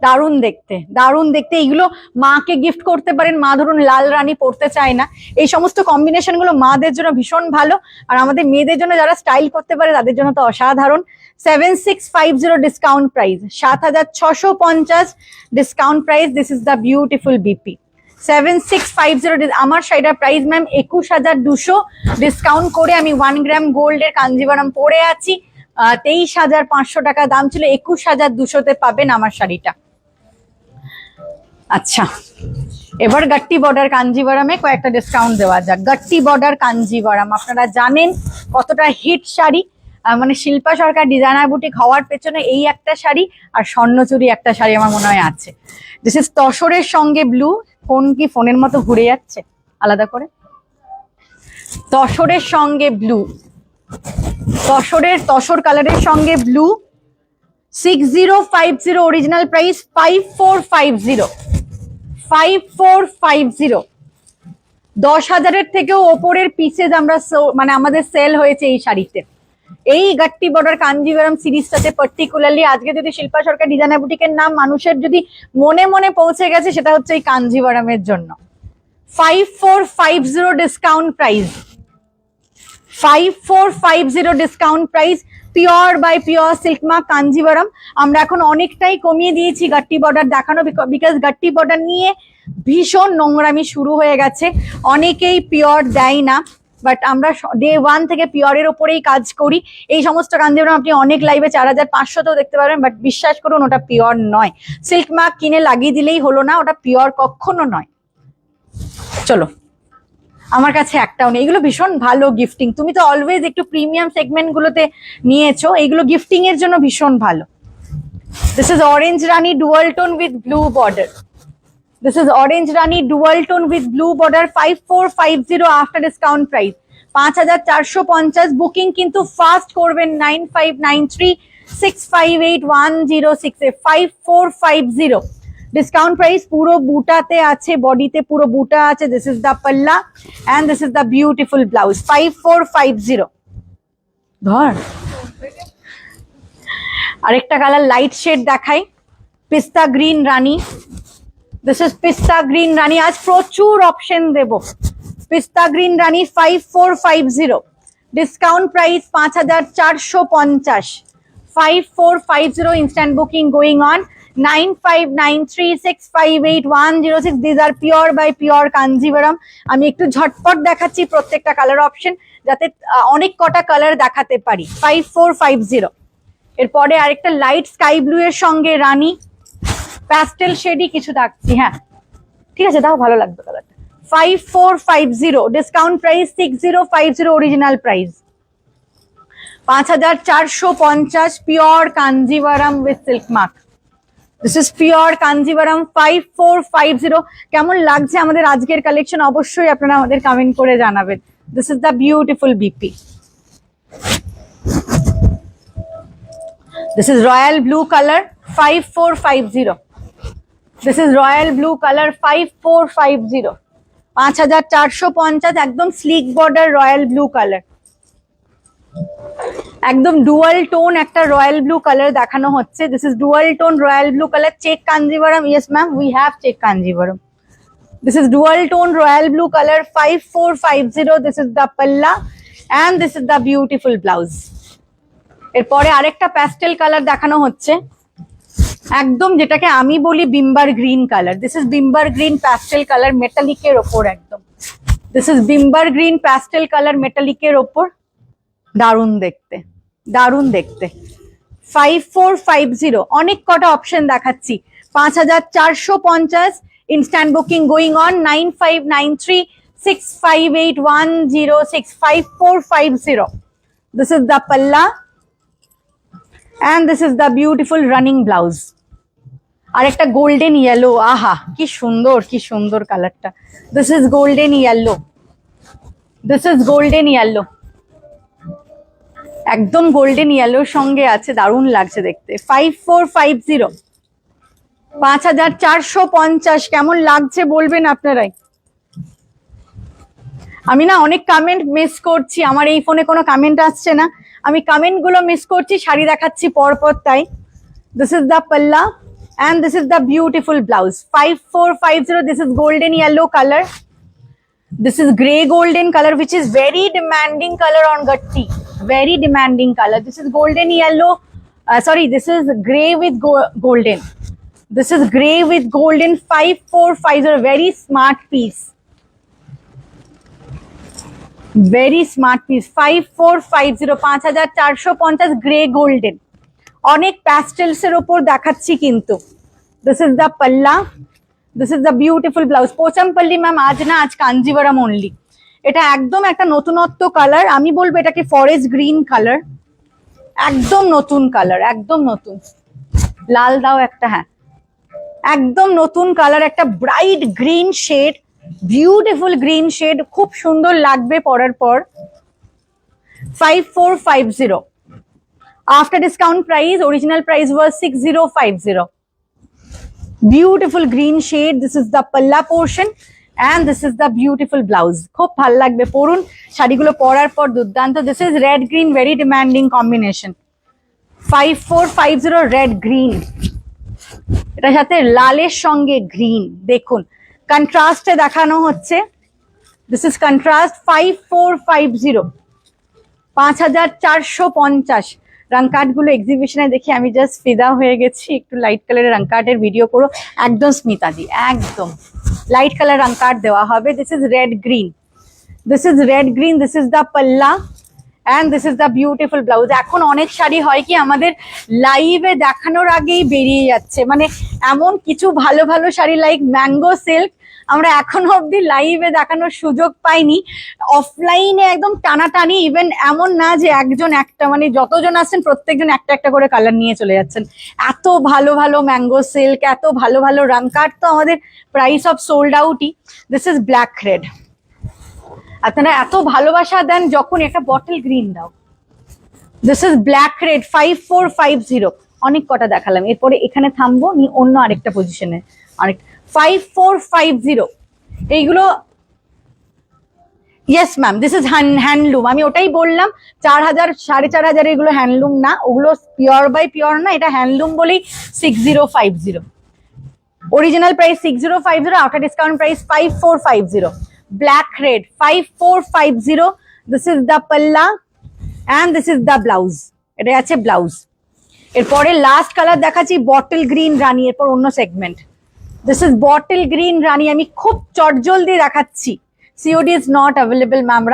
Speaker 1: দারুণ দেখতে, দারুণ দেখতে। এইগুলো মাকে গিফট করতে পারেন। মা ধরুন লাল রানী পরতে চায় না, এই সমস্ত কম্বিনেশন গুলো মাদের জন্য ভীষণ ভালো, আর আমাদের মেয়েদের জন্য যারা স্টাইল করতে পারে তাদের জন্য তো অসাধারণ। 7650 discount price, 7650 discount price. This is the beautiful BP 7650। আমার শাড়িটার প্রাইস ম্যাম 21200, ডিসকাউন্ট করে আমি 1 গ্রাম গোল্ডের কাঞ্জিভারাম পরে আছি। 23500 টাকা দাম ছিল, 21200-তে পাবেন আমার শাড়িটা। আচ্ছা, এবার গাট্টি বর্ডার কাঞ্জিভারামে কয়েকটা ডিসকাউন্ট দেওয়া যাক। গাট্টি বর্ডার কাঞ্জিভারাম আপনারা জানেন কতটা হিট শাড়ি, মানে শিল্পা সরকার ডিজাইনার বুটিক হওয়ার পেছনে এই একটা শাড়ি আর স্বর্ণচুরি একটা শাড়ি আমার মনে হয় আছে। দিস ইজ তসরের সঙ্গে ব্লু। ফোন কি ফোনের মতো ঘুরে যাচ্ছে আলাদা করে? তসরের সঙ্গে ব্লু, তসর কালারের সঙ্গে ব্লু। 6050 original price, 5450, 5450। 10,000-এর থেকেও ওপরের পিসেস আমরা মানে আমাদের সেল হয়েছে এই শাড়িতে। এই গাট্টি বর্ডার কাঞ্জিভারাম সিরিজটাতে পার্টিকুলারলি আজকে যদি শিল্পা সরকার ডিজাইনার বুটিকের নাম মানুষের যদি মনে মনে পৌঁছে গেছে, সেটা হচ্ছে এই কাঞ্জিভারামের জন্য। 5450 discount price, 5450 discount price. Pure by pure silk mark Kanjivaram আমরা এখন অনেকটাই কমিয়ে দিয়েছি গাট্টি বর্ডার দেখানো, বিকজ গাট্টি বর্ডার নিয়ে ভীষণ নোংরামি শুরু হয়ে গেছে, অনেকেই পিওর দেয় না, বাট আমরা ডে 1 থেকে পিওরের ওপরেই কাজ করি। এই সমস্ত কাঞ্জিভারাম আপনি অনেক লাইভে 4500তেও দেখতে পারবেন, বাট বিশ্বাস করুন ওটা পিওর নয়। সিল্ক মার্ক কিনে লাগিয়ে দিলেই হলো না, ওটা পিওর কখনো নয়। চলো, আমার কাছে একটাও নেই। এগুলো ভীষণ ভালো গিফটিং, তুমি তো অলওয়েজ একটু প্রিমিয়াম সেগমেন্ট গুলোতে নিয়েছো, এগুলো গিফটিং এর জন্য ভীষণ ভালো। This is orange Rani dual tone with blue border, this is orange Rani dual tone with blue border. 5450 after discount price, 5450। Booking কিন্তু ফাস্ট করবেন, 9593658106, 5450 ডিসকাউন্ট প্রাইস। পুরো বুটাতে আছে, বডিতে পুরো বুটা আছে। This is the palla and this is the beautiful blouse. 5450। ধর আরেকটা কালার লাইট শেড দেখাই, পিস্তা গ্রিন রানী। দিস ইজ পিস্তা গ্রিন রানী। আজ প্রচুর অপশন দেব। পিস্তা green Rani 5450 discount price, 5450, 5450। Instant booking going on, 9593658106। This are pure by pure Kanjivaram. আমি একটু ঝটপট দেখাচ্ছি প্রত্যেকটা কালার অপশন, যাতে অনেক কটা কালার দেখাতে পারি। 5450। এরপরে আরেকটা লাইট স্কাই ব্লু এর সঙ্গে রানী, প্যাস্টেল শেডই কিছু রাখছি। হ্যাঁ ঠিক আছে, দাও, ভালো লাগবে কালারটা। 5450 discount price, 6050 original price, 5450। Pure Kanjivaram with silk mark. This is pure Kanjivaram 5450। কেমন লাগছে আমাদের আজকের কালেকশন অবশ্যই আপনারা আমাদের কমেন্ট করে জানাবেন। This is the beautiful BP. This is royal blue colour, 5450। This is royal blue colour, 5450, 5450। একদম sleek border royal blue colour, একদম ডুয়াল টোন একটা রয়্যাল ব্লু কালার দেখানো হচ্ছে। This is dual tone royal blue colour, check Kanjivaram. Yes ma'am, we have check Kanjivaram. This is dual tone royal blue colour, 5450। This is the palla and this is the beautiful blouse. এরপরে আরেকটা pastel colour দেখানো হচ্ছে, একদম যেটাকে আমি বলি বিম্বার green colour, this is বিম্বার গ্রিন প্যাস্টেল কালার মেটালিকের ওপর একদম, দিস ইজ বিম্বার গ্রিন প্যাস্টেল কালার মেটালিকের ওপর, দারুণ দেখতে, দারুণ দেখতে। 5450, অনেক কটা অপশন দেখাচ্ছি। 5450, instant booking going on. 9593658106, 5450। This is the palla and this is the beautiful running blouse। আর একটা গোল্ডেন ইয়েলো, আহা কি সুন্দর, কি সুন্দর কালারটা। This is golden yellow, this is golden yellow, একদম গোল্ডেন ইয়েলোর সঙ্গে আছে, দারুণ লাগছে দেখতে। 5450, 5450, কেমন লাগছে বলবেন আপনারাই। আমি না অনেক কমেন্ট মিস করছি, আমার এই ফোনে কোনো কমেন্ট আসছে না, আমি কমেন্ট গুলো মিস করছি, শাড়ি দেখাচ্ছি পরপর তাই। দিস ইজ দ্য পাল্লা and this is the beautiful blouse। 5450, this is golden yellow color, this is gray golden color which is very demanding color on Gatti, very demanding color। This is golden yellow, sorry, this is gray with golden, this is gray with golden। 5450, very smart piece, very smart piece। 5450, 5450, gray golden, অনেক প্যাস্টেলস এর উপর দেখাচ্ছি কিন্তু। This is the palla, this is the beautiful blouse. Pochampally ma'am আজ না, আজ Kanjivaram only. এটা একদম একটা নতুনত্ব কালার, আমি বলবো এটাকে ফরেস্ট গ্রিন কালার, একদম নতুন কালার, একদম নতুন। লাল দাও একটা, হ্যাঁ একদম নতুন কালার, একটা bright green shade, beautiful green shade, খুব সুন্দর লাগবে পরার পর। 5450, after discount price, original price was 6050। Beautiful green shade, this is the palla portion and this is the beautiful blouse। খুব ভাল লাগবে পরুন, শাড়িগুলো পরার পর দুর্দান্ত। This is red green, very demanding combination। 5450, red green, এটার সাথে লালের সঙ্গে গ্রিন, দেখুন কন্ট্রাস্টে দেখানো হচ্ছে। This is contrast। 5450, 5450। Wrong card গুলো এক্সিবিশনে দেখি আমি জাস্ট ফিদা হয়ে গেছি, একটু লাইট কালারের রং কার্ডের ভিডিও করো একদম স্মিতাজি, একদম লাইট কালার রং কার্ড দেওয়া হবে। This is red green, this is red green, this is the palla and this is the beautiful blouse. এখন অনেক শাড়ি হয় কি আমাদের লাইভে দেখানোর আগেই বেরিয়ে যাচ্ছে, মানে এমন কিছু ভালো ভালো শাড়ি লাইক ম্যাঙ্গো সিল্ক আমরা এখনো অব্দি লাইভে দেখানোর সুযোগ পাইনি, অফলাইনে একদম টানাটানি। ইভেন এমন না যে একজন একটা, মানে যতজন আসছেন প্রত্যেকজন একটা একটা করে কালার নিয়ে চলে যাচ্ছেন। এত ভালো ভালো ম্যাঙ্গো সিল্ক, এত ভালো ভালো রং কার্ড, তো আমাদের প্রাইস অফ সোল্ড আউটই। দিস ইজ ব্ল্যাক রেড, আপনারা এত ভালোবাসা দেন যখন একটা বটল গ্রিন দাও। This is black red. 5450, অনেক কটা দেখালাম, এরপরে এখানে থামবো, নি অন্য আরেকটা পজিশনে আরেক। 5450, এইগুলো yes ma'am, this is handloom, আমি ওটাই বললাম। 4000 4500 এগুলো হ্যান্ডলুম না, ওগুলো পিওর বাই পিওর না, এটা হ্যান্ডলুম বলেই 6050। Original price 6050, after discount price 5450। Black red 5450, this is the palla and this is the blouse, এটা আছে ব্লাউজ। এরপরে লাস্ট কালার দেখাচ্ছি বটল গ্রিন রানী, এরপর অন্য segment. This is bottle green Rani, আমি খুব চটজলদি দেখাচ্ছি। COD is not available ma'am,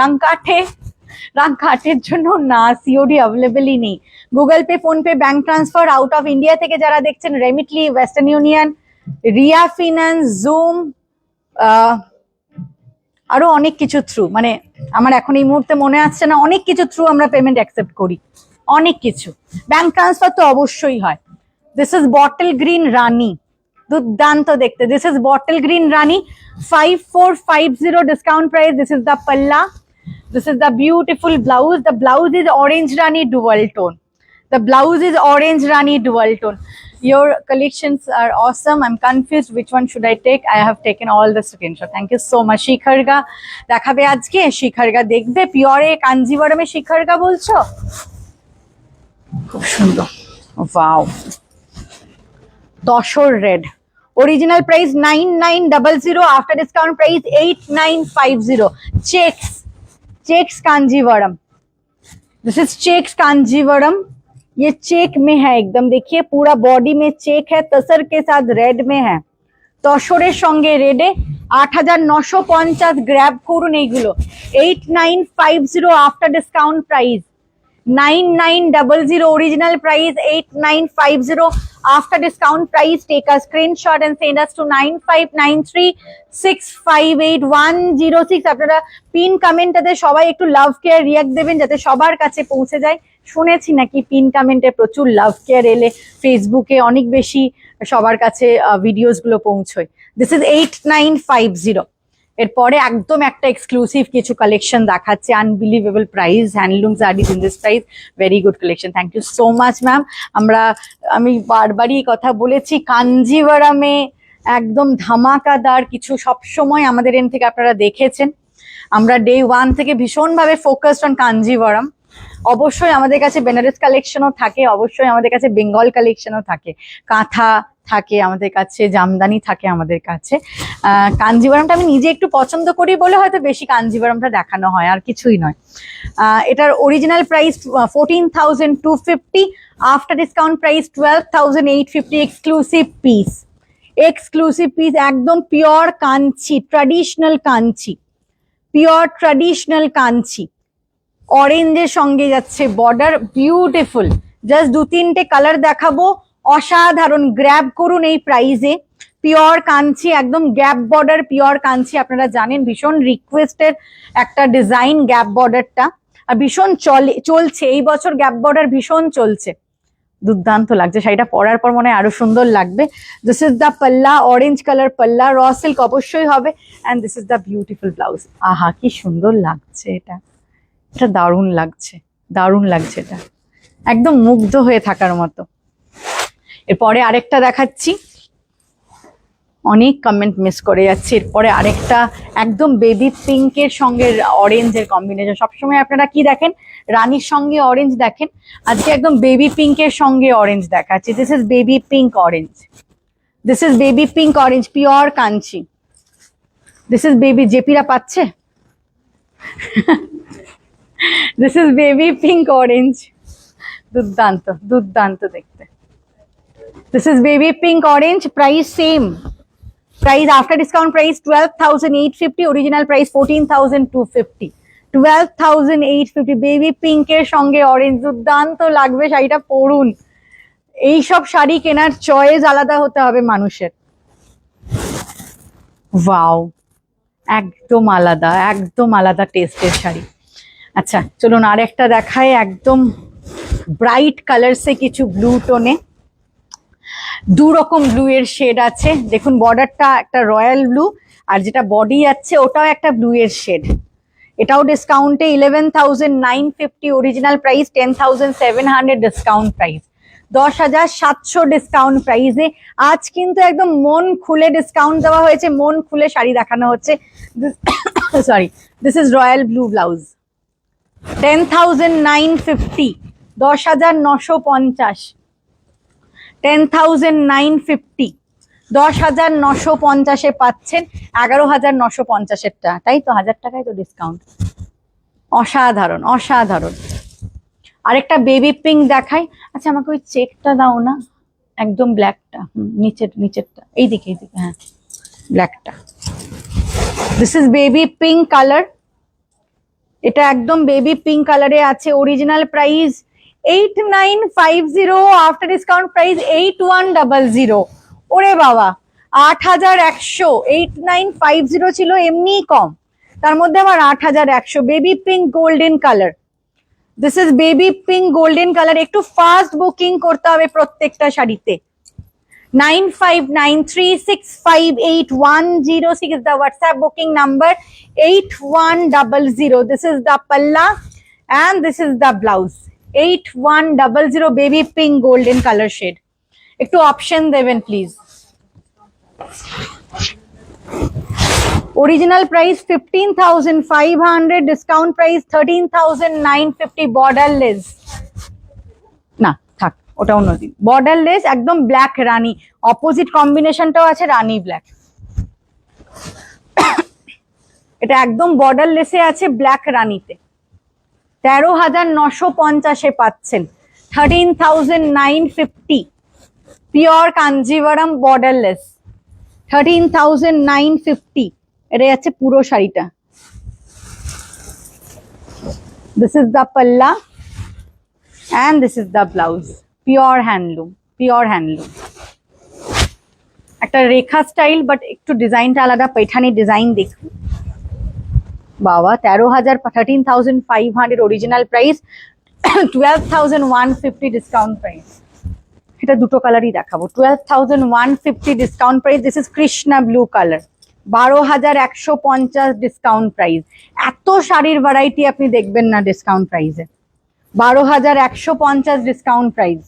Speaker 1: রাংকাঠের জন্য না, সিওডি অ্যাভেলেবলই নেই। Google Pay, PhonePe, bank transfer, out of India থেকে যারা দেখছেন Remitly, Western union, Riya finance, zoom, আরো অনেক কিছু থ্রু, মানে আমার এখন এই মুহূর্তে মনে আসছে না, অনেক কিছু থ্রু আমরা পেমেন্ট অ্যাকসেপ্ট করি, অনেক কিছু। ব্যাংক ট্রান্সফার তো অবশ্যই হয়। This is bottle green Rani, দুর্দান্ত দেখতে। This is bottle green Rani, 5450 discount price. This is the palla, this is the beautiful blouse. The blouse is orange Rani dual tone, the blouse is orange Rani dual tone. Your collections are awesome. I'm confused which one should I take. I have taken all the screenshot. Thank you so much. শিখারগা দেখাবে আজকে, শিখারগা দেখবে, puree কাঞ্জিভারামে শিখারগা বলছো, খুব সুন্দর। Wow, tussar red, original price 9900, after discount price 8950। Checks Kanjivaram, this is checks Kanjivaram, ये check में है एकदम, देखिए पूरा बॉडी में चेक है, तसर के साथ रेड में है, তসরের সঙ্গে রেডে 8950 গ্র্যাব করুন এইগুলো। 8950 after discount price, 9900 original price, 8950 after discount price. Take a screenshot and send us to 9593658106। আপনারা পিন কমেন্টে সবাই একটু লাভ কেয়ার রিয়াক্ট দেবেন যাতে সবার কাছে পৌঁছে যায়। শুনেছি নাকি পিন কমেন্টে প্রচুর লাভ কেয়ার এলে ফেসবুকে অনেক বেশি সবার কাছে ভিডিওস গুলো পৌঁছয়। This is 8950। এরপরে একদম একটা এক্সক্লুসিভ কিছু কালেকশন দেখাচ্ছে, unbelievable price, handloom saris in this price, very good collection. Thank you so much ma'am. আমি বারবারই কথা বলেছি, কাঞ্জিভারামে একদম ধামাকাদার কিছু সবসময় আমাদের এন থেকে আপনারা দেখেছেন। আমরা ডে 1 থেকে ভীষণভাবে ফোকাসড অন কাঞ্জিভারাম। অবশ্যই আমাদের কাছে বেনারস কালেকশনও থাকে, অবশ্যই আমাদের কাছে বেঙ্গল কালেকশনও থাকে, কাঁথা থাকে আমাদের কাছে, জামদানি থাকে আমাদের কাছে। কাঞ্জিভারামটা আমি নিজে একটু পছন্দ করি বলে হয়তো বেশি কাঞ্জিভারামটা দেখানো হয়, আর কিছুই নয়। এটার original price 14,250, after discount price 12,850। Exclusive piece একদম pure Kanchi, traditional Kanchi, pure traditional Kanchi. অরেঞ্জের সঙ্গে যাচ্ছে বর্ডার, বিউটিফুল। জাস্ট 2-3টে কালার দেখাবো, অসাধারণ। গ্র্যাব করুন এই প্রাইসে। পিওর কাঞ্চি, একদম গ্যাপ বর্ডার পিওর কাঞ্চি। আপনারা জানেন ভীষণ রিকোয়েস্টের একটা ডিজাইন গ্যাপ বর্ডারটা, আর ভীষণ চলছে এই বছর, গ্যাপ বর্ডার ভীষণ চলছে। দুর্দান্ত লাগছে শাড়িটা, পরার পর মনে হয় আরো সুন্দর লাগবে। দিস ইজ দ্য পাল্লা, অরেঞ্জ কালার পাল্লা, র সিল্ক অবশ্যই হবে। And this is the beautiful blouse. আহা কি সুন্দর লাগছে এটা, এটা দারুণ লাগছে, দারুণ লাগছে, এটা একদম মুগ্ধ হয়ে থাকার মতো। এরপরে আরেকটা দেখাচ্ছি, অনেক কমেন্ট মিস করে যাচ্ছে। এরপরে আরেকটা একদম বেবি পিঙ্কের সঙ্গে অরেঞ্জের কম্বিনেশন। সবসময় আপনারা কি দেখেন, রানীর সঙ্গে অরেঞ্জ দেখেন, আজকে একদম বেবি পিঙ্কের সঙ্গে অরেঞ্জ দেখাচ্ছি। This is baby pink orange, this is baby pink orange, pure Kanchi. This is baby, জেপিরা পাচ্ছে। This is baby pink orange, দুর্দান্ত দুর্দান্ত দেখতে। This is baby pink orange, price same. Price after discount price 12,850, original price 14,250. 12,850 baby পিঙ্কের সঙ্গে orange, দুর্দান্ত লাগবে শাড়িটা, পরুন। এইসব শাড়ি কেনার চয়েস আলাদা হতে হবে মানুষের। ওয়াও, একদম আলাদা, একদম আলাদা টেস্টের শাড়ি। আচ্ছা চলুন আর একটা দেখায়, একদম ব্রাইট কালারসে কিছু ব্লু টোনে। দু রকম ব্লু এর শেড আছে, দেখুন বর্ডারটা একটা রয়্যাল ব্লু, আর যেটা বডি আছে ওটাও একটা ব্লু এর শেড। এটাও ডিসকাউন্টে 11,950, original price 10,700, discount price 10,700 discount প্রাইসে। আজ কিন্তু একদম মন খুলে ডিসকাউন্ট দেওয়া হয়েছে, মন খুলে শাড়ি দেখানো হচ্ছে। Sorry, this is royal blue blouse, 10,950, 10,950, 10,950, 10,950 পাচ্ছেন। 11,950-এরটা, তাই তো 1000 টাকায় তো ডিসকাউন্ট। অসাধারণ অসাধারণ। আরেকটা বেবি পিঙ্ক দেখাই। আচ্ছা আমাকে ওই চেকটা দাও না, একদম ব্ল্যাকটা, নিচেরটা, এইদিকে এইদিকে, হ্যাঁ ব্ল্যাকটা। This is baby pink colour, এটা একদম বেবি পিঙ্ক কালারে আছে। Original price 8,950, after discount price 8,100। ওরে বাবা, 8,100। 8,950 ছিল এমনিই কম, তার মধ্যে আবার 8,100। Baby pink golden colour, this is baby pink golden colour. একটু ফাস্ট বুকিং করতে হবে প্রত্যেকটা শাড়িতে। 9593658106 is the WhatsApp booking number, 8100. This is the palla and this is the blouse, 8100, baby pink golden color shade. একটু option দেবেন please. Original price 15,500, discount price 13,950, borderless না থাক, ওটা অন্যদিন। বর্ডারলেস একদম ব্ল্যাক রানী, অপোজিট কম্বিনেশনটাও আছে রানী ব্ল্যাক। এটা একদম বর্ডারলেসে আছে ব্ল্যাক রানীতে। 13,950 পাচ্ছেন, 13,950 পিওর কাঞ্জিভারাম বর্ডারলেস 13,950 এটা যাচ্ছে পুরো শাড়িটা this is the palla and this is the blouse pure handloom একটা রেখা স্টাইল বাট একটু ডিজাইনটা আলাদা পেঠানি ডিজাইন দেখুন বাবা 13,500 অরিজিনাল প্রাইস 12,150 ডিসকাউন্ট প্রাইস এটা দুটো কালারই দেখাবো 12,150 discount price this is Krishna blue colour 12,150 discount price এত শাড়ির ভ্যারাইটি আপনি দেখবেন না ডিসকাউন্ট প্রাইসে 12,150 ডিসকাউন্ট প্রাইস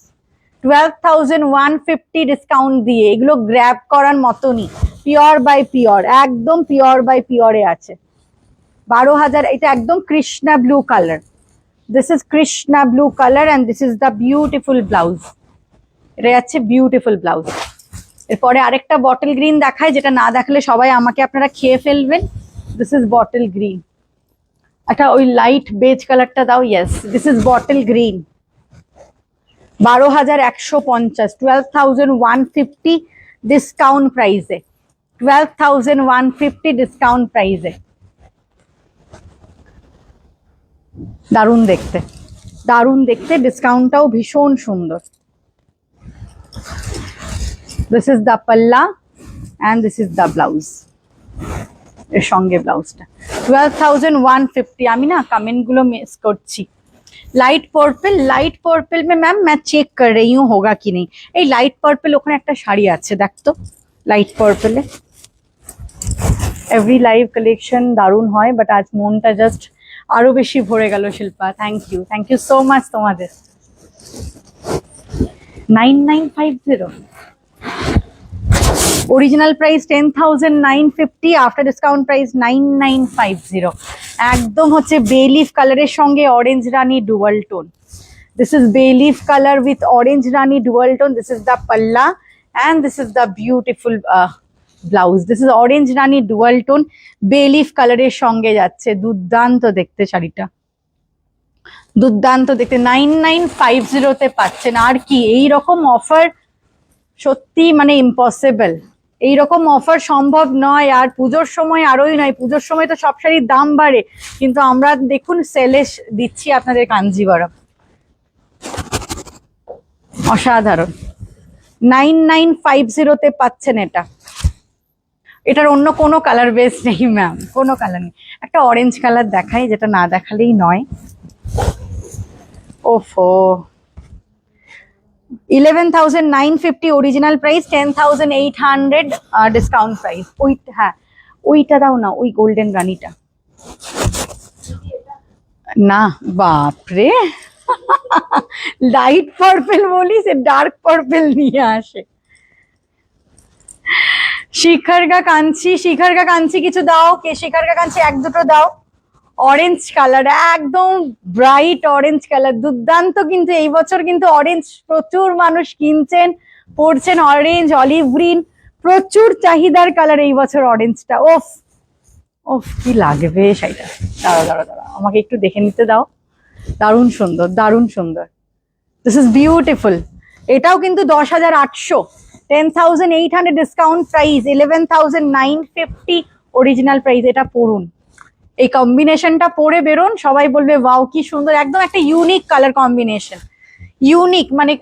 Speaker 1: 12,150 ডিসকাউন্ট দিয়ে এগুলো গ্র্যাব করার মতনই পিওর বাই পিওর একদম পিওর বাই পিওরে আছে 12,000 এটা একদম Krishna blue colour this is Krishna blue colour and this is the beautiful blouse এটা যাচ্ছে বিউটিফুল ব্লাউজ এরপরে আরেকটা বটল গ্রিন দেখায় যেটা না দেখালে সবাই আমাকে আপনারা খেয়ে ফেলবেন দিস ইজ বটল গ্রিন একটা ওই লাইট বেজ কালারটা দাও yes this is bottle green 12,150 12,150 discount প্রাইসে 12,150 ডিসকাউন্ট প্রাইসে দারুণ দেখতে ডিসকাউন্টটাও ভীষণ সুন্দর this is the palla and this is the blouse এর সঙ্গে ব্লাউজটা 12,150 আমি না কমেন্ট গুলো মিস করছি লাইট পার্পল में मैम मैं चेक कर रही हूँ होगा कि नहीं এই লাইট পার্পল ওখানে একটা শাড়ি আছে দেখ তো লাইট পার্পলে এভরি লাইভ কালেকশন দারুণ হয় বাট আজ মনটা জাস্ট আরো বেশি ভরে গেল Shilpa thank you so much তোমাদের 9950 original price 10,950 after discount price 9950 একদম হচ্ছে bay leaf কালারের সঙ্গে orange Rani dual tone this is bay leaf color with orange rani dual tone this is the palla and this is the beautiful blouse this is orange rani dual tone bay leaf কালারের সঙ্গে যাচ্ছে দুর্দান্ত দেখতে শাড়িটা দুর্দান্ত দেখতে 9950 তে পাচ্ছেন আর কি এই রকম অফার সত্যি মানে ইম্পসিবল এইরকম অফার সম্ভব নয় আর পুজোর সময় আরোই নয় পুজোর সময় তো সব শাড়ির দাম বাড়ে কিন্তু আমরা দেখুন সেলে দিচ্ছি আপনাদের কাঞ্জিভারাম অসাধারণ 9950 তে পাচ্ছেন এটার অন্য কোনো কালার বেস নেই ম্যাম কোনো কালার নেই একটা অরেঞ্জ কালার দেখাই যেটা না দেখালেই নয় ওফো 11,950 original price 10,800 discount price ওইটা দাও না ওই গোল্ডেন রানীটা না বাপরে লাইট পার্পল বলি সে ডার্ক পার্পল নিয়ে আসে শিখারগা কাঞ্চি কিছু দাও কে শিখারগা কাঞ্চি এক দুটো দাও অরেঞ্জ কালার একদম ব্রাইট অরেঞ্জ কালার দুর্দান্ত কিন্তু এই বছর কিন্তু অরেঞ্জ প্রচুর মানুষ কিনছেন পরছেন অরেঞ্জ অলিভ গ্রিন প্রচুর চাহিদার কালার এই বছর অরেঞ্জটা ওফ কি লাগবে শাড়িটা দাঁড়াও আমাকে একটু দেখে নিতে দাও দারুণ সুন্দর দিস ইজ বিউটিফুল এটাও কিন্তু 10,800 10,800 ডিসকাউন্ট প্রাইস 11,950 অরিজিনাল প্রাইস এটা পড়ুন এই কম্বিনেশনটা পরে বেরোন সবাই বলবে ওয়াও কি সুন্দর একদম একটা ইউনিক কালার কম্বিনেশন ইউনিক মানে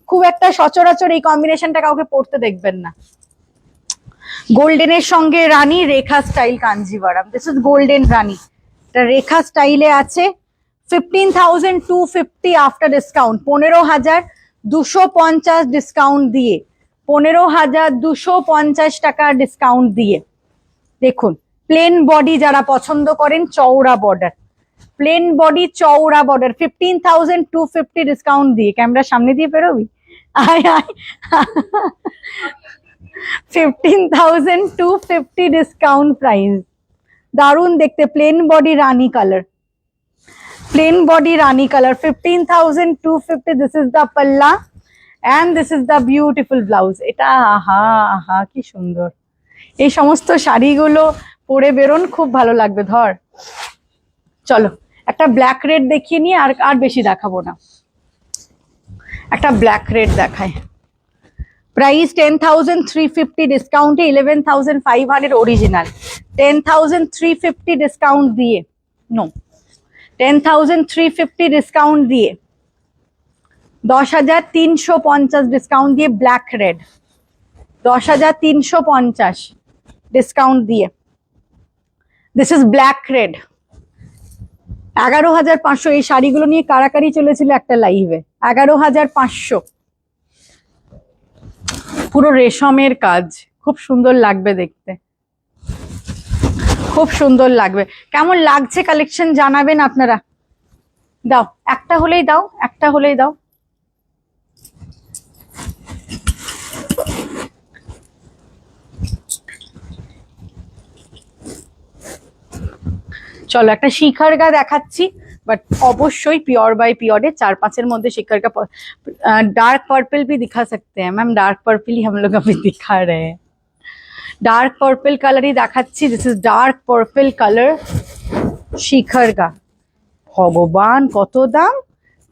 Speaker 1: খুব একটা সচরাচর এই কম্বিনেশনটা কাউকে পরতে দেখবেন না গোল্ডেনের সঙ্গে Rani Rekha style Kanjivaram this is golden Rani এটা রেখা স্টাইলে আছে 15,250 আফটার ডিসকাউন্ট 15,250 ডিসকাউন্ট দিয়ে 15,250 টাকা ডিসকাউন্ট দিয়ে দেখুন প্লেন বডি যারা পছন্দ করেন চওড়া বর্ডার প্লেন বডি চওড়া বর্ডার 15,250 ডিসকাউন্ট দিয়ে ক্যামেরার সামনে দিয়ে বেরোবি আয় 15,250 ডিসকাউন্ট প্রাইস দারুণ দেখতে plane body Rani colour 15,250 this is the palla and this is the beautiful blouse এটা আহা কি সুন্দর এই সমস্ত শাড়িগুলো পরে বেরোন খুব ভালো লাগবে ধর চলো একটা ব্ল্যাক রেড দেখিয়ে নিয়ে আর বেশি দেখাবো না একটা ব্ল্যাক রেড দেখায়, প্রাইস 10,350, ডিসকাউন্টে 11,500 অরিজিনাল, 10,350 ডিসকাউন্ট দিয়ে, নো 10,350 ডিসকাউন্ট দিয়ে, 10,350 ডিসকাউন্ট দিয়ে ব্ল্যাক রেড, 10,350 ডিসকাউন্ট দিয়ে, দিস ইজ ব্ল্যাক রেড। 11,500 এই শাড়িগুলো নিয়ে কারাকারি চলেছিল একটা লাইভে, 11,500, পুরো রেশমের কাজ, খুব সুন্দর লাগবে দেখতে, খুব সুন্দর লাগবে। কেমন লাগছে কালেকশন জানাবেন আপনারা। দাও একটা হলেই দাও, একটা হলেই দাও। চলো একটা শিখার গা দেখাচ্ছি, बट অবশ্যই পিওর বাই পিওরে 4-5 মধ্যে शिखर का डार्क पर्पल भी दिखा सकते हैं मैम, डार्क पर्पल ही हम लोग अभी दिखा रहे हैं, डार्क पर्पल कलर ही দেখাচ্ছি, this is dark purple colour Shikhar का। ভগবান কত দাম,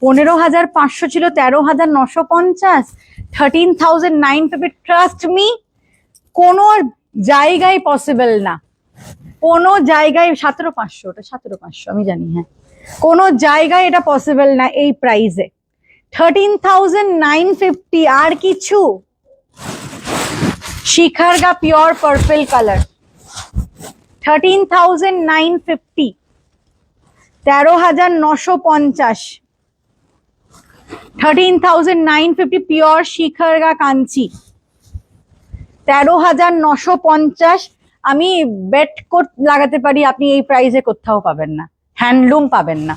Speaker 1: 15,500 ছিল, 13,950, 13,950, ট্রাস্ট মি কোনো জায়গায় পসিবল না, কোনো জায়গায় 17,500, ওটা 17,500 আমি জানি, হ্যাঁ কোনো জায়গায় এটা পসিবল না এই প্রাইসে। 13,950 আর কিছু, শিখার গা পিওর পার্পল কালার, 13,950, 13,950, 13,950 পিওর শিখার গা কাঞ্চি, 13,950। আমি বেট কোট লাগাতে পারি আপনি এই প্রাইসে কোথাও পাবেন না, হ্যান্ডলুম পাবেন না।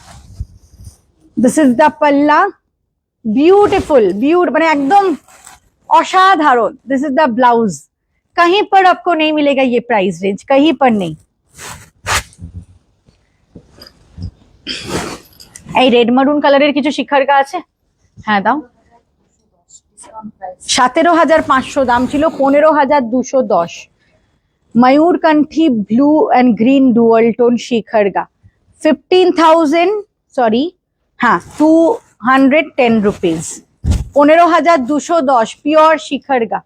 Speaker 1: দিস ইজ দ্য পাল্লা, বিউটিফুল মানে একদম অসাধারণ। দিস ইজ দ্য ব্লাউজ, कहीं पर आपको नहीं मिलेगा ये प्राइस रेंज, कहीं पर नहीं। এই রেড মারুন কালারের কিছু শিখার গা আছে, হ্যাঁ দাও। 17,500 দাম ছিল, 15,210। मयूरकंठी blue and green dual tone Shikhar का 15,000, सॉरी हाँ 210 रुपीज, 15,210 प्योर शिखर का।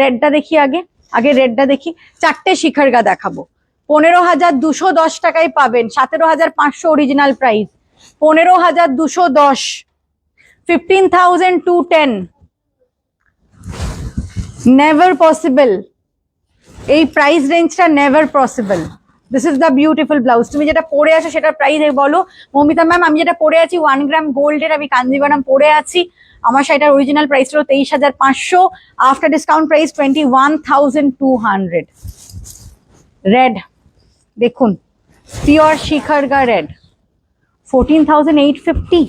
Speaker 1: रेडটা দেখি আগে, আগে রেডটা দেখি, 4টে শিখর গা দেখাবো। 15,210 টাকায় পাবেন, 17,500 অরিজিনাল প্রাইস, 15,210, 15,210, নেভার পসিবল, এই প্রাইস রেঞ্জটা never possible. This is the beautiful blouse. তুমি যেটা পরে আছো সেটার প্রাইস বলো মৌমিতা ম্যাম। আমি যেটা পরে আছি 1 গ্রাম গোল্ডের, আমি কাঞ্জিভারাম পরে আছি, আমার শাড়িটার অরিজিনাল প্রাইস ছিল 23,500, আফটার ডিসকাউন্ট প্রাইস 21,200। রেড দেখুন, পিওর শিখর গা রেড, 14,850,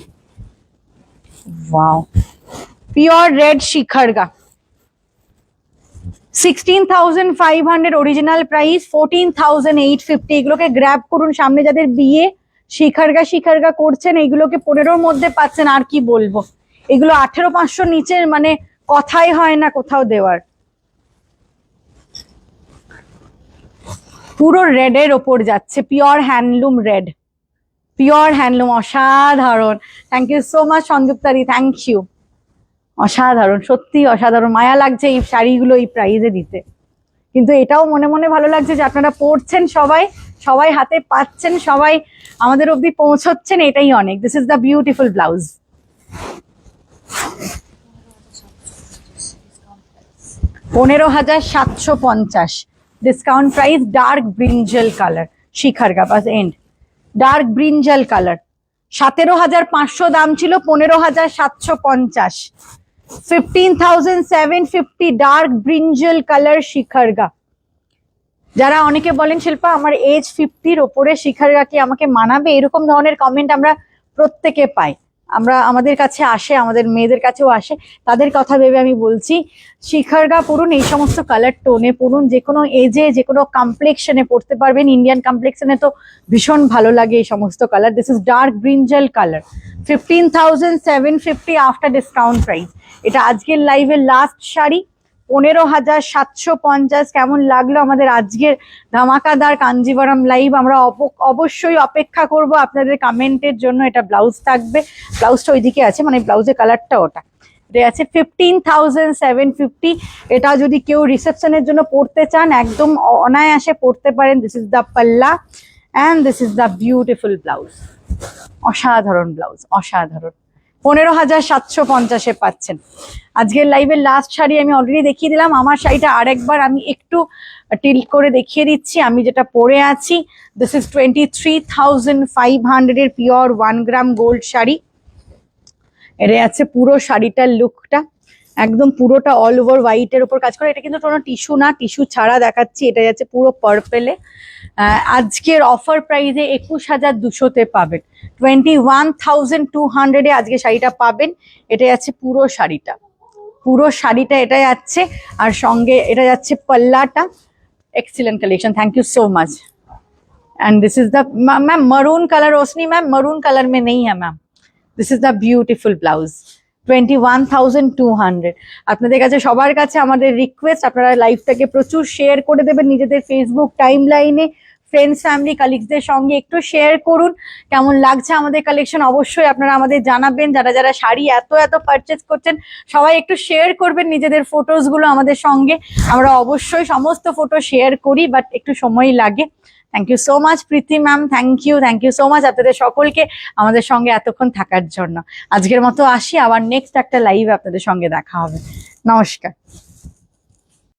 Speaker 1: ওয়াও, পিওর রেড শিখর গা, 16,500 অরিজিনাল প্রাইস, 14,850। এগুলোকে গ্র্যাব করুন, সামনে যাদের বিয়ে শিখর গা করছেন এইগুলোকে 15-র মধ্যে পাচ্ছেন। আর কি বলবো, এগুলো 18,500 নিচে মানে কথাই হয় না কোথাও দেওয়ার। পুরো রেডের ওপর যাচ্ছে, pure handloom red, pure handloom, অসাধারণ। থ্যাংক ইউ সো মাচ সংযুক্তারি, থ্যাংক ইউ, অসাধারণ, সত্যি অসাধারণ। মায়া লাগছে এই শাড়িগুলো এই প্রাইসে দিতে, কিন্তু এটাও মনে মনে ভালো লাগছে যে আপনারা পড়ছেন, সবাই হাতে পাচ্ছেন, সবাই আমাদের অবধি পৌঁছচ্ছেন, এটাই অনেক। This is the beautiful blouse. 15,750 discount price, dark brinjal colour Shikhar গা, বাস এন্ড, ডার্ক ব্রিঞ্জল কালার। 17,500 দাম ছিল, 15,750, 15,750 ডার্ক ব্রিঞ্জল কালার শিখর গা। যারা অনেকে বলেন শিল্পা আমার এজ 50-র ওপরে শিখর গা কি আমাকে মানাবে, এরকম ধরনের কমেন্ট আমরা প্রত্যেকে পাই, আমাদের কাছে আসে, আমাদের মেয়েদের কাছেও আসে, তাদের কথা ভেবে আমি বলছি শিখর গা পরুন, এই সমস্ত কালার টোনে পরুন, যে কোনো এজে যে কোনো কমপ্লেক্সনে পরতে পারবেন। ইন্ডিয়ান কমপ্লেক্সনে তো ভীষণ ভালো লাগে এই সমস্ত colour. This is dark brinjal colour, 15,750 after discount price. এটা আজকের লাইভের লাস্ট শাড়ি, 15,750। কেমন লাগলো আমাদের আজকের ধামাকাদার কাঞ্জিভারাম লাইভ? আমরা অবশ্যই অপেক্ষা করব আপনাদের কমেন্টের জন্য। এটা ব্লাউজ থাকবে, ব্লাউজটা ওইদিকে আছে, মানে ব্লাউজের কালারটা ওটা। এটা আছে 15,750। এটা যদি কেউ রিসেপশনের জন্য পড়তে চান একদম অনায়াসে পড়তে পারেন। This is the palla and this is the beautiful blouse. অসাধারণ ব্লাউজ, অসাধারণ। 15,750-এ পাচ্ছেন। আজকের লাইভের লাস্ট শাড়ি আমি অলরেডি দেখিয়ে দিলাম। আমার শাড়িটা আরেকবার আমি একটু টিল্ট করে দেখিয়ে দিচ্ছি, আমি যেটা পরে আছি। দিস ইজ 23,500 এর পিওর 1 গ্রাম গোল্ড শাড়ি। এটা আছে পুরো শাড়িটার লুকটা, একদম পুরোটা অল ওভার হোয়াইটের উপর কাজ করে। এটা কিন্তু কোনো টিস্যু না, টিস্যু ছাড়া দেখাচ্ছি। এটা যাচ্ছে পুরো পার্পেলে। আজকের অফার প্রাইসে 21,200-তে পাবেন। 21,200-এ আজকে শাড়িটা পাবেন। এটা যাচ্ছে পুরো শাড়িটা, পুরো শাড়িটা এটা যাচ্ছে। আর সঙ্গে এটা যাচ্ছে পাল্লাটা। Excellent collection, thank you so much. And this is the ma'am maroon colour, Roshni ma'am maroon colour में नहीं है ma'am. This is the beautiful blouse. 21,200। আপনাদের কাছে সবার কাছে আমাদের রিকোয়েস্ট, আপনারা লাইভটাকে প্রচুর শেয়ার করে দেবেন নিজেদের ফেসবুক টাইম লাইনে। ফ্রেন্ডস, ফ্যামিলি, কালিগসদের সঙ্গে একটু শেয়ার করুন। কেমন লাগছে আমাদের কালেকশন অবশ্যই আপনারা আমাদের জানাবেন। যারা যারা শাড়ি এত পারচেজ করছেন সবাই একটু শেয়ার করবেন নিজেদের ফটোস গুলো আমাদের সঙ্গে। আমরা অবশ্যই সমস্ত ফটো শেয়ার করি, বাট একটু সময় লাগে। Thank you so much Preeti ma'am, thank you so much আপনাদের সকলকে আমাদের সঙ্গে এতক্ষণ থাকার জন্য। আজকের মতো আসি, আবার নেক্সট একটা লাইভ আপনাদের সঙ্গে দেখা হবে। নমস্কার।